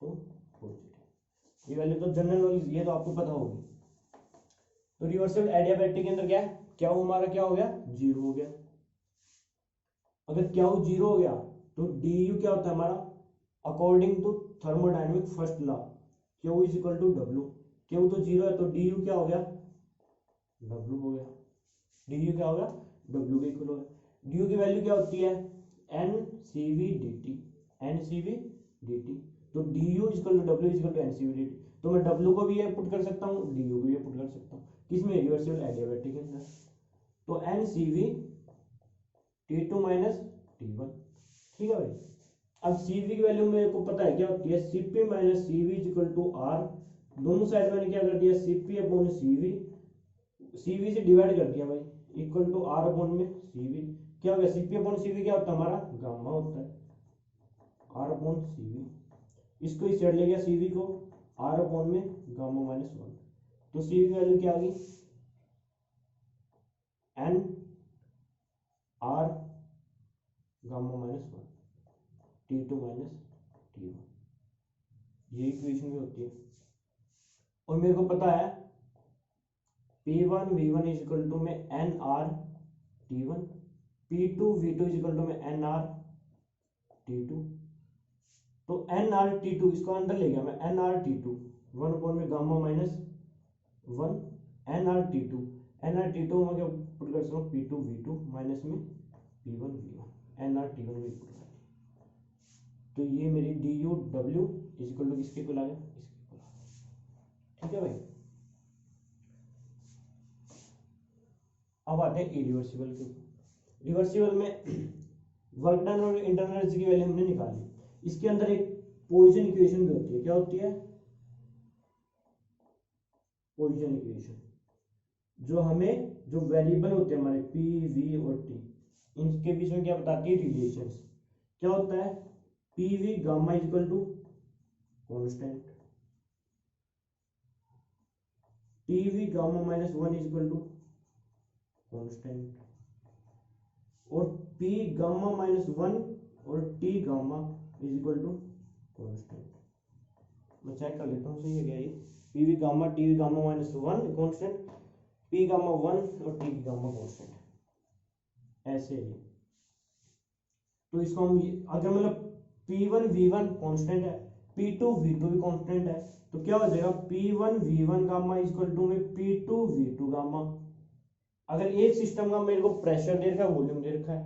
तो पॉजिटिव। ये वैल्यू तो जनरल नॉलेज, ये तो आपको पता होगी। तो रिवर्सिबल एडियाबैटिक के अंदर क्या है, क्या हमारा क्या हो गया जीरो हो गया। अगर क्या जीरो हो गया तो डी यू क्या होता है हमारा according to thermodynamic first law Q is equal to W, Q तो जीरो है तो डी यू क्या हो गया डब्ल्यू हो गया, डी यू क्या हो गया डब्ल्यू के इक्वल हो गया। डी यू की वैल्यू क्या होती है N C V D T, N C V D T, तो D U equal to W equal to N C V D T, तो मैं डब्ल्यू को भी पुट कर सकता हूँ डी यू को भी पुट कर सकता हूँ किसमें रिवर्सिबल एडियाबैटिक के अंदर। तो N C V T two minus T one. ठीक है भाई, अब Cv की वैल्यू मेरे को पता है क्या होती है Cp minus Cv equal to R, दोनों साइड मैंने क्या कर दिया Cp अपॉन Cv, Cv से डिवाइड कर दिया भाई इक्वल टू आर अपॉन में Cv, क्या हो गया Cp अपॉन Cv क्या होता है हमारा गामा होता है आर अपॉन Cv, इसको इस साइड ले गया Cv को आर अपॉन में गामा माइनस 1, तो Cv की वैल्यू क्या आ गई N R gamma minus 1 T2 minus T1, ये इक्वेशन भी होती है। और मेरे को पता है P1 V1 is equal to में N R T1, P2 V2 is equal to में एन आर T2, तो एन आर T2 इसको अंदर ले गया मैं एन आर T2 1 अपॉन में gamma minus 1 N R T2, N R T2 में क्या पुट कर सकता हूँ P2 V2 माइनस में P1 V1 N R T1 में पुट कर, तो ये मेरी D U W is equal to किसके इक्वल आ गया इसके इक्वल आ गया। ठीक है भाई, अब आते हैं इरिवर्सिबल के ऊपर। रिवर्सिबल में वर्क डन और इंटरनल एनर्जी की वैल्यू हमने निकाली, इसके अंदर एक पॉइसन इक्वेशन भी होती है, क्या होती है पॉइसन इक्वेशन, जो हमें जो वेरिएबल होते हैं हमारे पी वी और टी इनके बीच में क्या बताती है रिलेशंस, क्या होता है PV gamma is equal to constant, TV gamma minus 1 is equal to constant, और पी गामा माइनस 1 और T gamma is equal to constant. मैं चेक कर लेता हूँ सही है क्या ये, PV gamma TV gamma minus 1 constant, P gamma 1 और टी गामा कॉन्स्टेंट, ऐसे ही। तो इसको हम अगर मतलब P1 V1 कांस्टेंट है, P2 V2 भी कांस्टेंट है, तो क्या हो जाएगा P1 V1 gamma equal to में P2 V2 गामा। अगर एक सिस्टम का मेरे को प्रेशर दे रखा है वॉल्यूम दे रखा है,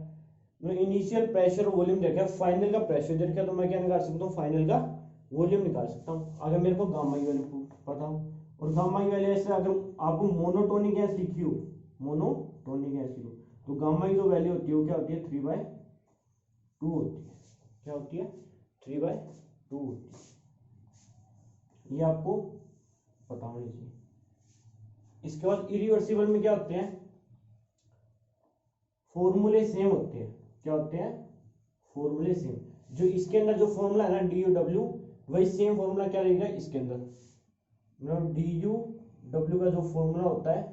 मतलब इनिशियल प्रेशर और वॉल्यूम दे रखा है, फाइनल का प्रेशर दे रखा है, तो मैं क्या निकाल सकता हूँ फाइनल का वॉल्यूम निकाल सकता हूँ अगर मेरे को गामा की वैल्यू पता हो। और गामा की वैल्यू ऐसे अगर आपको मोनोटोनिक गैस लिखी हो, मोनोटोनिक गैस लिखी हो, तो गामा की जो वैल्यू होती है वो क्या होती है 3/2 होती है, क्या होती है 3/2 होती है, ये आपको पता होनी चाहिए। इसके बाद इरिवर्सिबल में क्या होते हैं फॉर्मूले सेम होते हैं, क्या होते हैं फॉर्मूले सेम, जो इसके अंदर जो फॉर्मूला है ना डी यू डब्ल्यू, वही सेम फॉर्मूला क्या रहेगा इसके अंदर, मतलब डी यू डब्ल्यू का जो फॉर्मूला होता है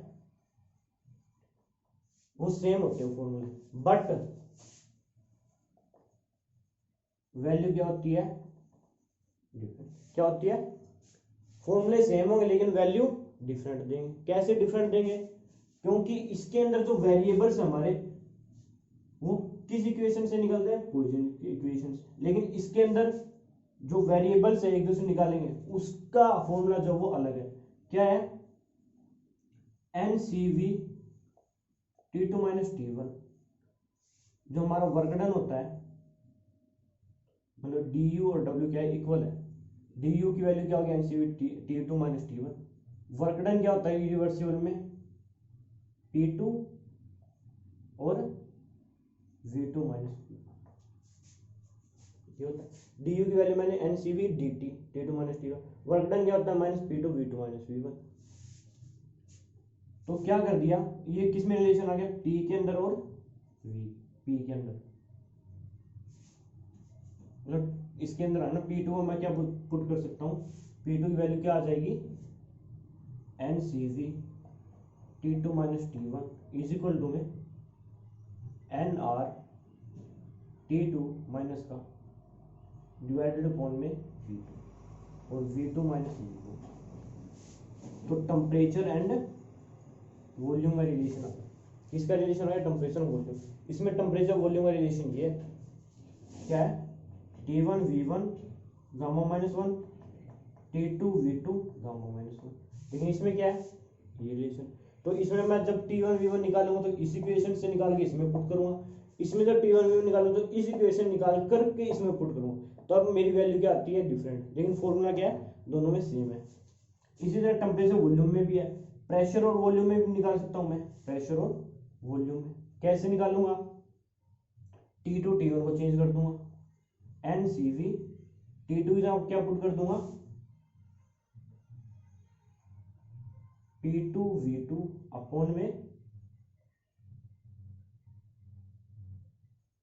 वो सेम होते हैं फॉर्मूले, बट वैल्यू क्या होती है डिफरेंट। क्या होती है, फॉर्मूले सेम होंगे लेकिन वैल्यू डिफरेंट देंगे। कैसे डिफरेंट देंगे, क्योंकि इसके अंदर जो वेरिएबल्स हमारे वो किस इक्वेशन से निकलते हैं, पॉइसन इक्वेशन से, लेकिन इसके अंदर जो वेरिएबल्स है एक दूसरे निकालेंगे उसका फॉर्मूला जो वो अलग है। क्या है, N C V T two minus T one, जो हमारा वर्क डन होता है, मतलब डी यू और डब्ल्यू क्या है, इक्वल है। डी यू की वैल्यू क्या होगी, N C V T two minus T one. Work done क्या होता है रिवर्सिबल में, टी टू और वी टू माइनस वी, ये होता है। डी यू की वैल्यू मैंने N C V D T T two minus T one, work done क्या होता है minus P two V two minus V one. तो क्या कर दिया, ये किस में रिलेशन आ गया, टी के अंदर और वी पी के अंदर, मतलब इसके अंदर है ना पी टू, मैं क्या पुट कर सकता हूँ, पी टू की वैल्यू क्या आ जाएगी, N C V T two minus T one is equal to में N R T two minus का डिवाइडेड अपॉन में वी टू और V two minus V two. तो टेम्परेचर एंड वॉल्यूम का रिलेशन आता है। किसका रिलेशन है, टेम्परेचर वॉल्यूम। इसमें टेम्परेचर वॉल्यूम का रिलेशन ये क्या है, T one V one gamma minus one, T two V two gamma minus one. लेकिन इसमें क्या है, ये रिलेशन। तो इसमें मैं जब टी वन वी वन निकालूंगा तो इस इक्वेशन से निकाल के इसमें पुट करूंगा, इसमें जब टी वन वी वन निकालूंगा तो इस इक्वेशन निकाल करके इसमें पुट करूंगा, तो अब मेरी वैल्यू क्या आती है, डिफरेंट, लेकिन फॉर्मूला क्या है, दोनों में सेम है। इसी तरह टेम्परेचर वॉल्यूम में भी है, प्रेशर और वॉल्यूम में भी निकाल सकता हूं मैं, प्रेशर और वॉल्यूम में कैसे निकालूंगा, टी टू टी वन को चेंज कर दूंगा, N C V T two क्या पुट कर दूंगा, P two V two upon में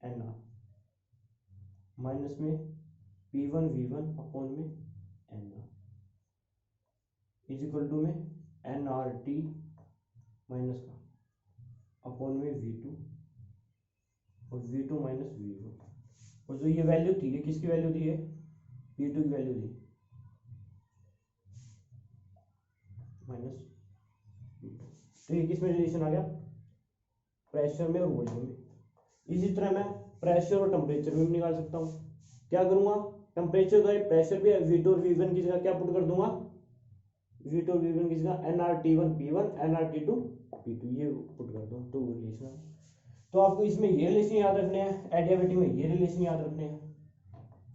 एन आर माइनस में P one V one upon में N R is equal to में एन आर टी माइनस का अपॉन में वी टू और V two minus V one. और जो ये वैल्यू थी ये किसकी वैल्यू थी, ये पी टू की वैल्यू थी माइनस वी टू। तो ये किस में रिलेशन आ गया, प्रेशर में और वॉल्यूम में। इसी तरह मैं प्रेशर और टेम्परेचर में भी निकाल सकता हूँ। क्या करूंगा, टेम्परेचर तो है, प्रेशर भी है, वी टू और वी वन की जगह क्या पुट कर दूंगा, वी टू और वी वन की जगह N R T one P one N R T two P two, ये पुट कर दो तो रिलेशन। तो आपको इसमें ये रिलेशन याद रखने हैं, एडियाबेटिक में ये रिलेशन याद रखने हैं,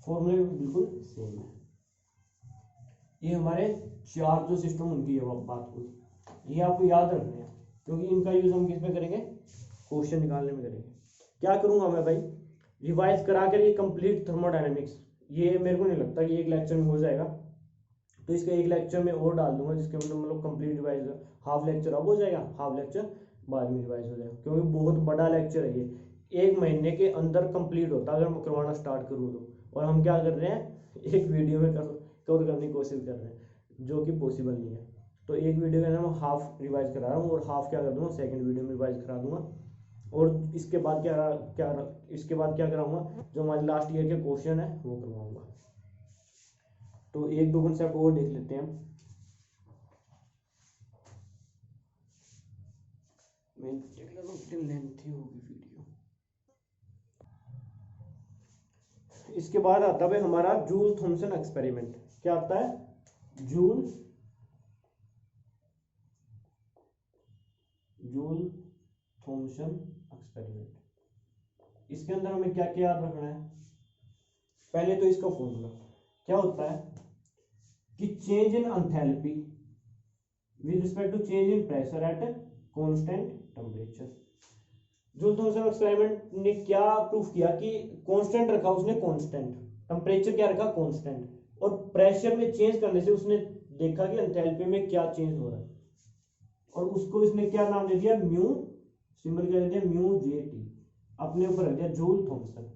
फॉर्मूले बिल्कुल सेम है। ये हमारे चार जो सिस्टम उनकी है बात हुई, ये आपको याद रखने हैं, क्योंकि इनका यूज हम किस में करेंगे, क्वेश्चन निकालने में करेंगे। क्या करूंगा मैं भाई, रिवाइज करा कर ये कंप्लीट थर्मोडायनेमिक्स, ये मेरे को नहीं लगता कि एक लेक्चर में हो जाएगा, तो इसके एक लेक्चर में और डाल दूंगा जिसके मतलब कंप्लीट रिवाइज, हाफ लेक्चर अब हो जाएगा, हाफ लेक्चर बाद में रिवाइज हो जाएगा, क्योंकि बहुत बड़ा लेक्चर है ये, 1 महीने के अंदर कंप्लीट होता है अगर मैं करवाना स्टार्ट करूँ तो। और हम क्या कर रहे हैं, एक वीडियो में कवर करने की कोशिश कर रहे हैं, जो कि पॉसिबल नहीं है। तो एक वीडियो के अंदर मैं हाफ रिवाइज करा रहा हूँ और हाफ क्या कर दूंगा सेकंड वीडियो में रिवाइज करा दूंगा। और इसके बाद इसके बाद क्या कराऊंगा, जो हमारे लास्ट ईयर के क्वेश्चन है वो करवाऊंगा। तो एक दो कंसेप्ट और देख लेते हैं। मैं देख लेता हूँ, लेंथी होगी वीडियो। इसके बाद आता है हमारा जूल थॉमसन एक्सपेरिमेंट। क्या आता है, जूल थॉमसन एक्सपेरिमेंट। इसके अंदर हमें क्या क्या याद रखना है, पहले तो इसका फॉर्मूला क्या होता है कि change in enthalpy with respect to change in pressure at constant temperature. Joule Thomson experiment ने क्या प्रूफ किया कि कांस्टेंट रखा उसने, कांस्टेंट टेम्परेचर क्या रखा, कांस्टेंट, और प्रेशर में चेंज करने से उसने देखा कि एंथैल्पी में क्या चेंज हो रहा है, और उसको इसने क्या नाम दे दिया, म्यू, सिंबल क्या दे दिया, म्यू जे टी, अपने ऊपर रख दिया जूल थॉमसन,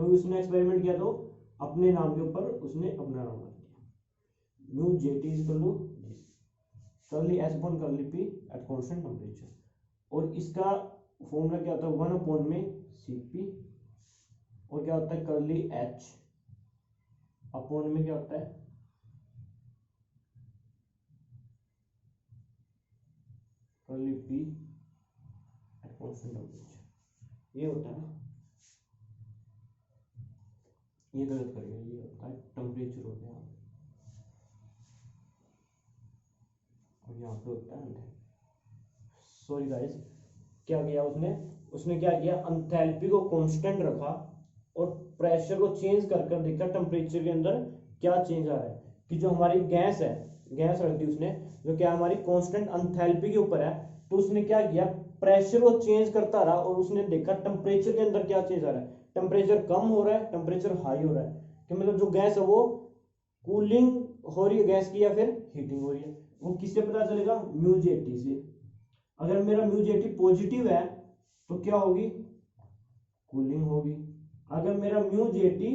क्योंकि उसने एक्सपेरिमेंट किया तो अपने नाम के ऊपर उसने अपना नाम रख दिया। Mu JT is equal to curly S upon curly P at constant temperature, और इसका फॉर्मूला क्या होता है 1 अपॉन में सी पी, और क्या होता है करली एच अपॉन में क्या होता है करली पी एट कांस्टेंट टेम्परेचर। ये होता है ना, ये गलत करेगा, ये होता है टेम्परेचर होता है, और यहाँ पे होता है सॉरी गाइस, क्या किया उसने उसने क्या किया एंथैल्पी को कांस्टेंट रखा और प्रेशर को चेंज कर कर देखा टेम्परेचर के अंदर क्या चेंज आ रहा है, कि जो हमारी गैस है, गैस रख दी उसने जो क्या हमारी कांस्टेंट एंथैल्पी के ऊपर है, तो उसने क्या किया प्रेशर को चेंज करता रहा और उसने देखा टेम्परेचर के अंदर क्या चेंज आ रहा है, टेम्परेचर कम हो रहा है, टेम्परेचर हाई हो रहा है, कि मतलब जो गैस है वो कूलिंग हो रही है गैस की या फिर हीटिंग हो रही है। वो किससे पता चलेगा, म्यू जेटी से। अगर मेरा म्यू जेटी पॉजिटिव है तो क्या होगी, कूलिंग होगी। अगर मेरा म्यू जेटी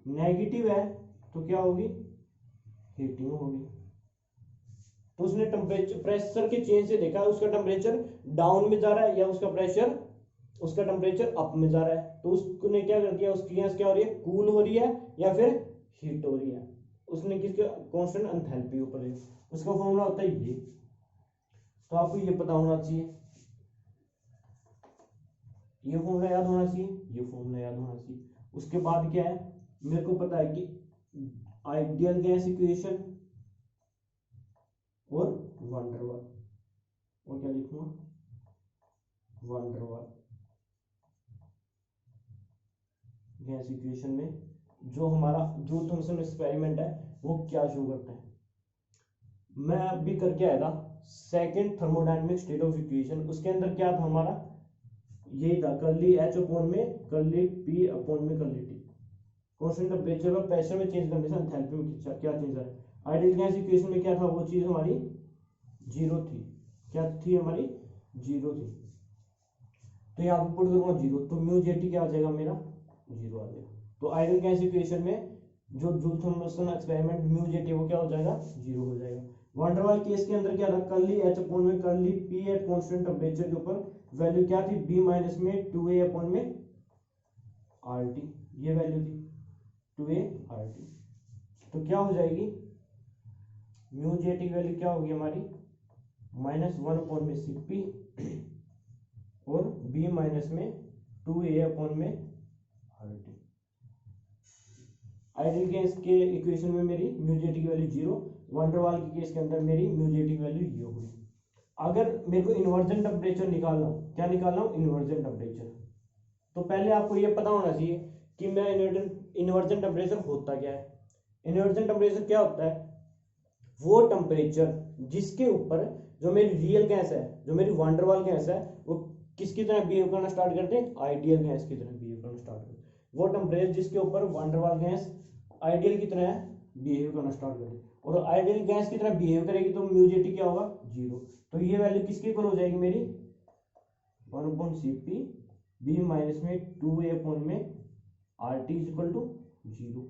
नेगेटिव है तो क्या होगी, हीटिंग होगी। तो उसने टेम्परेचर प्रेशर के चेंज से देखा उसका टेम्परेचर डाउन में जा रहा है या उसका टेम्परेचर अप में जा रहा है, तो उसने क्या कर दिया उसकी गैस क्या हो रही है, कूल हो रही है या फिर हीट हो रही है, उसने किसके कांस्टेंट एंथैल्पी ऊपर है। उसका फॉर्मूला होता है ये, तो आपको ये पता होना चाहिए, ये फॉर्मूला याद होना चाहिए, ये फॉर्मूला याद होना चाहिए। उसके बाद क्या है, मेरे को पता है कि आइडियल गैस इक्वेशन और वैन डर वाल, और क्या लिखूंगा वैन डर वाल गैस इक्वेशन में जो हमारा जूल थॉमसन एक्सपेरिमेंट है वो क्या शो करता है। मैं अभी करके आया था second thermodynamic state of equation, उसके अंदर क्या था हमारा, यही था करली एच अपॉन में करली पी अपॉन में करली टी, कांस्टेंट टेम्परेचर और प्रेशर में चेंज करने से एंथैल्पी में क्या चेंज आ रहा है। आइडियल गैस इक्वेशन में क्या था, वो चीज हमारी जीरो थी, क्या थी हमारी जीरो थी, तो यहाँ पे पुट करूंगा जीरो, तो म्यू जेटी क्या आ जाएगा मेरा जीरो आ जाएगा। तो आइडियल गैस इक्वेशन में जो Joule Thomson experiment mu JT वो क्या हो जाएगा, जीरो हो जाएगा। वैन डर वाल केस के अंदर क्या था, करली एच अपॉन में करली पी एट कांस्टेंट टेम्परेचर के ऊपर वैल्यू क्या थी, बी माइनस में 2a अपॉन में आर टी, ये वैल्यू थी 2a आर टी। तो क्या हो जाएगी म्यू जेटी की वैल्यू क्या होगी हमारी -1 अपॉन में सी पी और b माइनस में 2a अपॉन में आर टी। आइडियल गैस के इक्वेशन में मेरी म्यू जेटी की वैल्यू जीरो, वैन डर वाल के केस के अंदर मेरी म्यू जेटी की वैल्यू ये होगी। अगर मेरे को इन्वर्जन टेम्परेचर निकालना हो, क्या निकालना हो, इन्वर्जन टेम्परेचर, तो पहले आपको ये पता होना चाहिए कि मेरा इन्वर्जन टेम्परेचर होता क्या है। इन्वर्जन टेम्परेचर क्या होता है, वो टेम्परेचर जिसके ऊपर जो मेरी रियल गैस है, जो मेरी वैन डर वाल गैस है, वो किसकी तरह बिहेव करना स्टार्ट करते हैं, आइडियल गैस की तरह बिहेव करना स्टार्ट करते हैं। वो टेम्परेचर जिसके ऊपर वैन डर वाल गैस आइडियल की तरह बिहेव करना स्टार्ट करते हैं, और आइडियल गैस की तरह बिहेव करेगी तो म्यू जेटी क्या होगा, जीरो। तो ये वैल्यू किसके इक्वल हो जाएगी मेरी 1 upon C P B minus में 2a अपॉन में R T is equal to zero.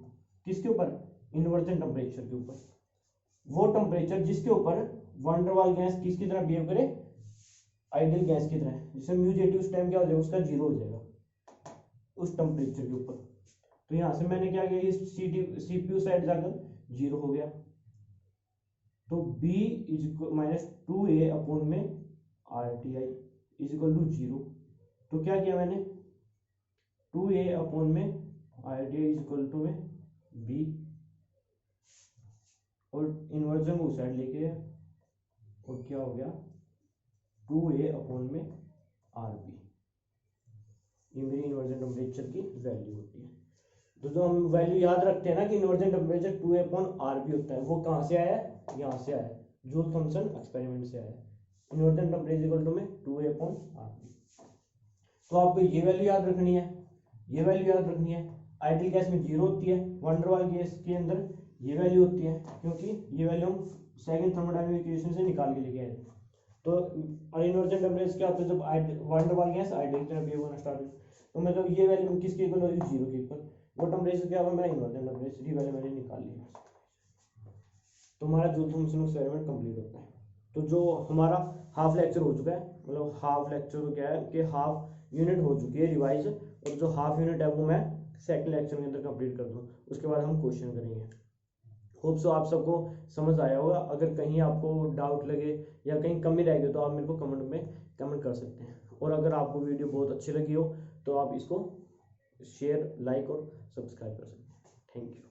किसके ऊपर, इन्वर्जन टेम्परेचर के ऊपर, वो टेम्परेचर जिसके ऊपर वैन डर वाल गैस किसकी तरह बिहेव करे, आइडियल गैस की तरह, जिससे म्यू जेटी उस टाइम क्या हो जाएगा, उसका जीरो हो जाएगा उस टेम्परेचर के ऊपर। तो यहां से मैंने क्या किया, सीपीयू साइड जाकर जीरो हो गया, तो b is minus 2a upon में R T I is equal to zero. तो क्या किया मैंने 2a अपॉन में R T I is equal to में b, और इन्वर्जन को उस साइड लेके गया, और क्या हो गया 2a अपॉन में आर बी, ये मेरी इन्वर्जन टेम्परेचर की वैल्यू होती है। तो जो हम वैल्यू याद रखते हैं ना कि inversion temperature 2a upon R B होता है, वो कहाँ से आया है, यहाँ से आया है, जूल थॉमसन एक्सपेरिमेंट से आया है। इन्वर्जन टेम्परेचर इक्वल टू में 2a अपॉन आर बी। तो आपको ये वैल्यू याद रखनी है, ये वैल्यू याद रखनी है। आइडियल गैस में जीरो होती है, वैन डर वाल गैस के अंदर ये वैल्यू होती है, क्योंकि ये वैल्यू हम सेकंड थर्मोडायनामिक इक्वेशन से निकाल के लेके आए। तो इनवर्जन टेम्परेचर क्या होता है, जब वाटर वाल गैस आइडियल टेम्परेचर होना स्टार्ट हो, तो मतलब ये वैल्यू किसके इक्वल होगी, 0 के इक्वल। वो टेम्परेचर क्या होगा, मेरा इनवर्जन टेम्परेचर, ये वैल्यू मैंने निकाल ली। तो हमारा जूल थॉमसन एक्सपेरिमेंट कंप्लीट होता है। तो जो हमारा हाफ लेक्चर हो चुका है, मतलब हाफ लेक्चर तो क्या है कि हाफ यूनिट हो चुकी है रिवाइज, और जो हाफ यूनिट है वो मैं सेकंड लेक्चर के अंदर कंप्लीट कर दूँ, उसके बाद हम क्वेश्चन करेंगे। होप सो आप सबको समझ आया होगा। अगर कहीं आपको डाउट लगे या कहीं कमी रह गई तो आप मेरे को कमेंट में कमेंट कर सकते हैं। और अगर आपको वीडियो बहुत अच्छी लगी हो तो आप इसको शेयर, लाइक और सब्सक्राइब कर सकते हैं। Thank you.